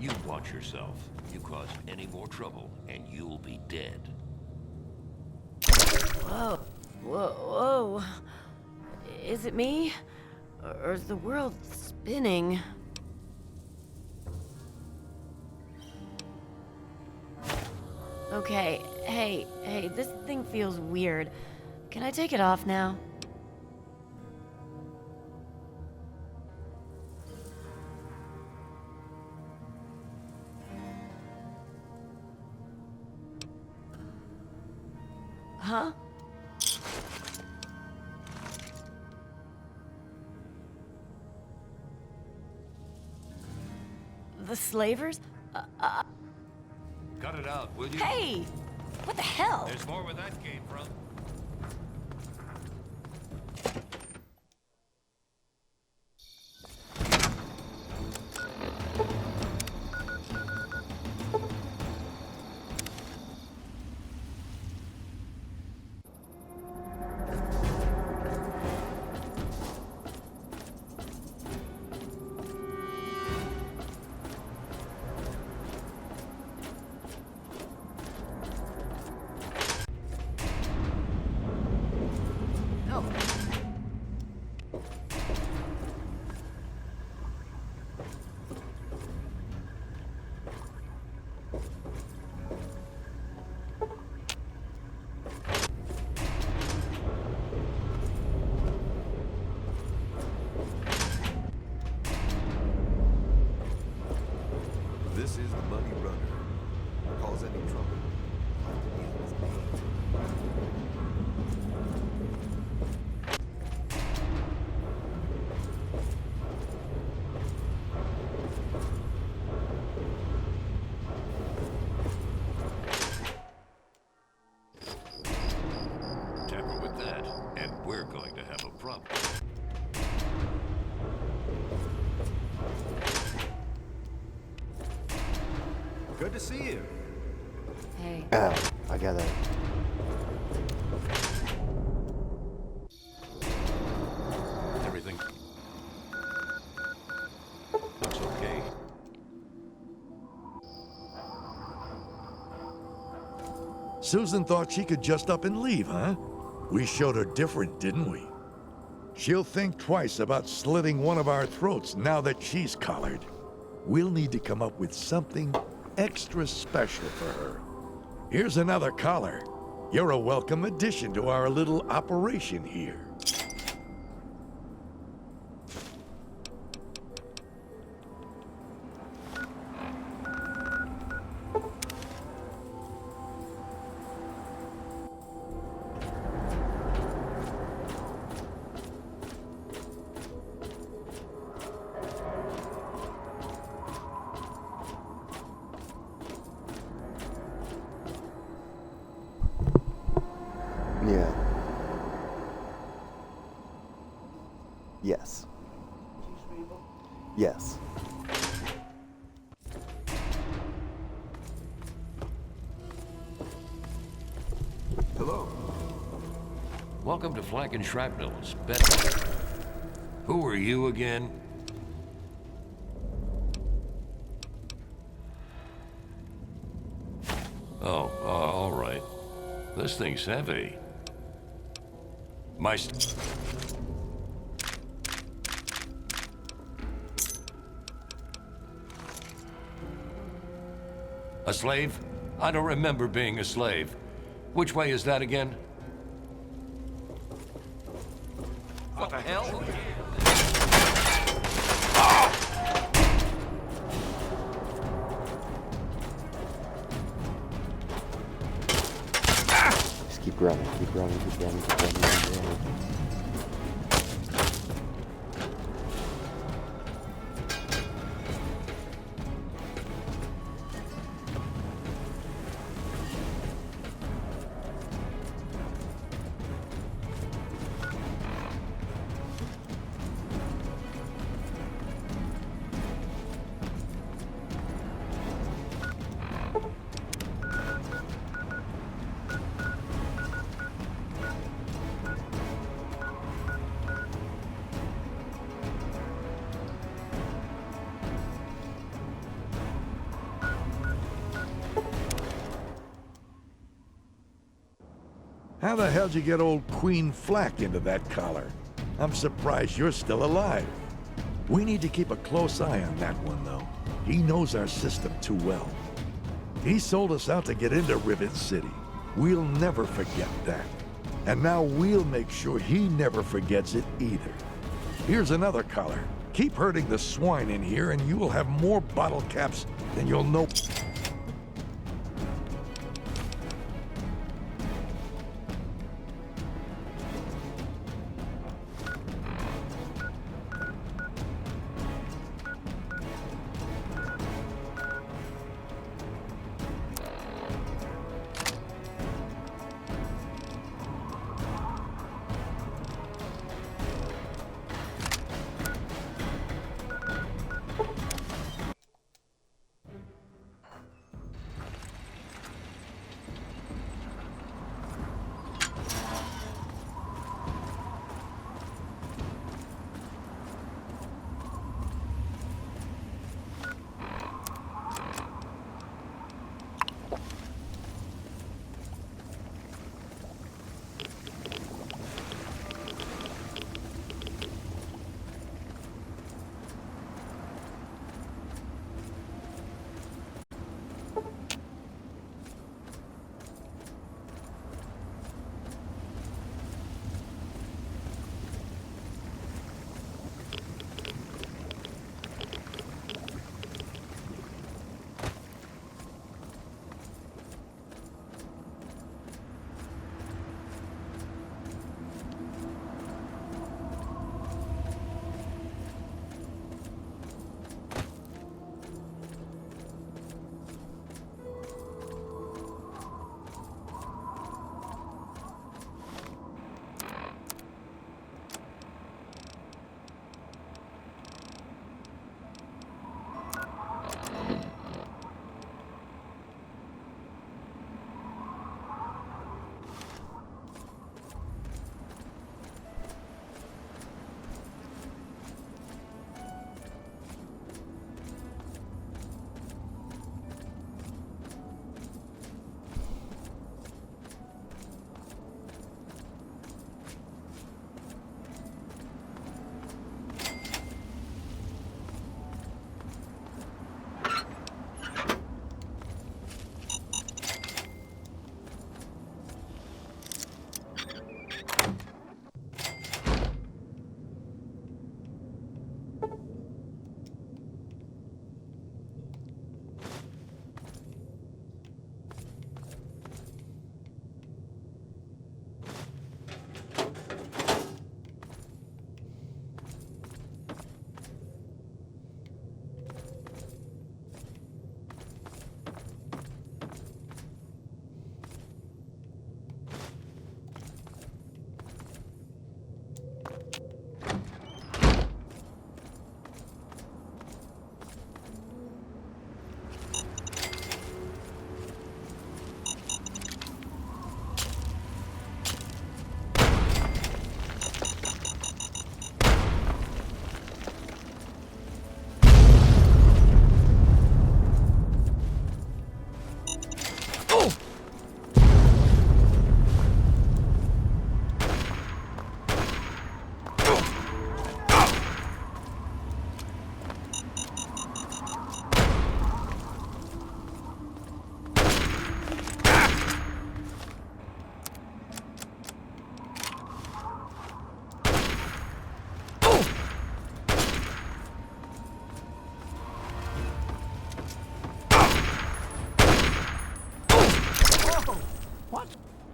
You watch yourself. You cause any more trouble, and you'll be dead. Whoa. Whoa. Is it me? Or is the world spinning? Okay, hey, this thing feels weird. Can I take it off now? Huh? The slavers? Cut it out, will you? Hey! What the hell? There's more where that came from. This is the Money Runner. Cause any trouble. Tamper with that, and we're going to have a problem. Good to see you. Hey. I gotta... Everything looks okay. Susan thought she could just up and leave, huh? We showed her different, didn't we? She'll think twice about slitting one of our throats now that she's collared. We'll need to come up with something extra special for her. Here's another collar. You're a welcome addition to our little operation here. Yeah. Yes. Yes. Hello. Welcome to Flank and Shrapnel's bedroom. Who are you again? Oh, all right. This thing's heavy. A slave? I don't remember being a slave. Which way is that again? What the hell? Just keep running, keep running, keep running, keep running, keep running. How the hell'd you get old Queen Flack into that collar? I'm surprised you're still alive. We need to keep a close eye on that one, though. He knows our system too well. He sold us out to get into Rivet City. We'll never forget that. And now we'll make sure he never forgets it either. Here's another collar. Keep herding the swine in here and you will have more bottle caps than you'll know.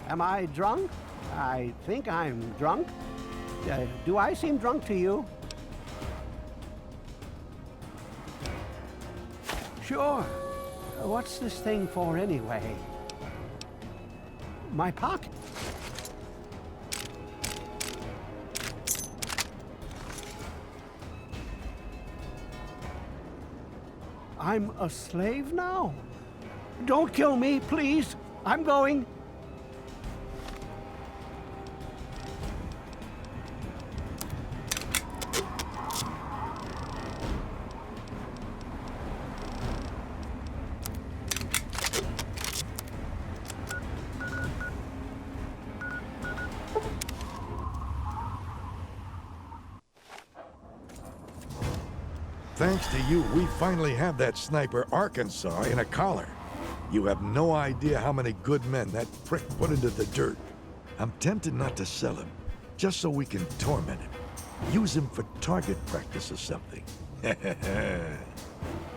Am I drunk? I think I'm drunk. Do I seem drunk to you? Sure. What's this thing for anyway? My pocket. I'm a slave now? Don't kill me, please. I'm going. Thanks to you, we finally have that sniper Arkansas in a collar. You have no idea how many good men that prick put into the dirt. I'm tempted not to sell him, just so we can torment him. Use him for target practice or something.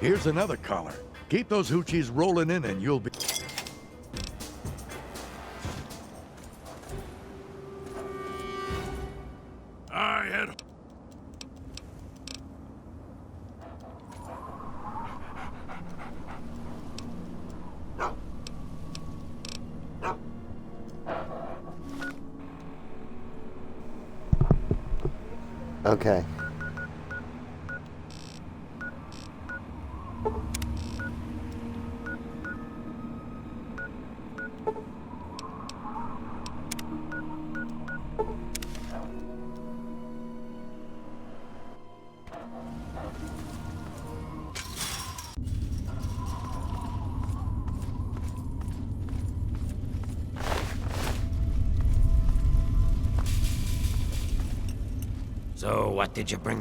Here's another collar. Keep those hoochies rolling in and you'll be... I had... Okay. So, what did you bring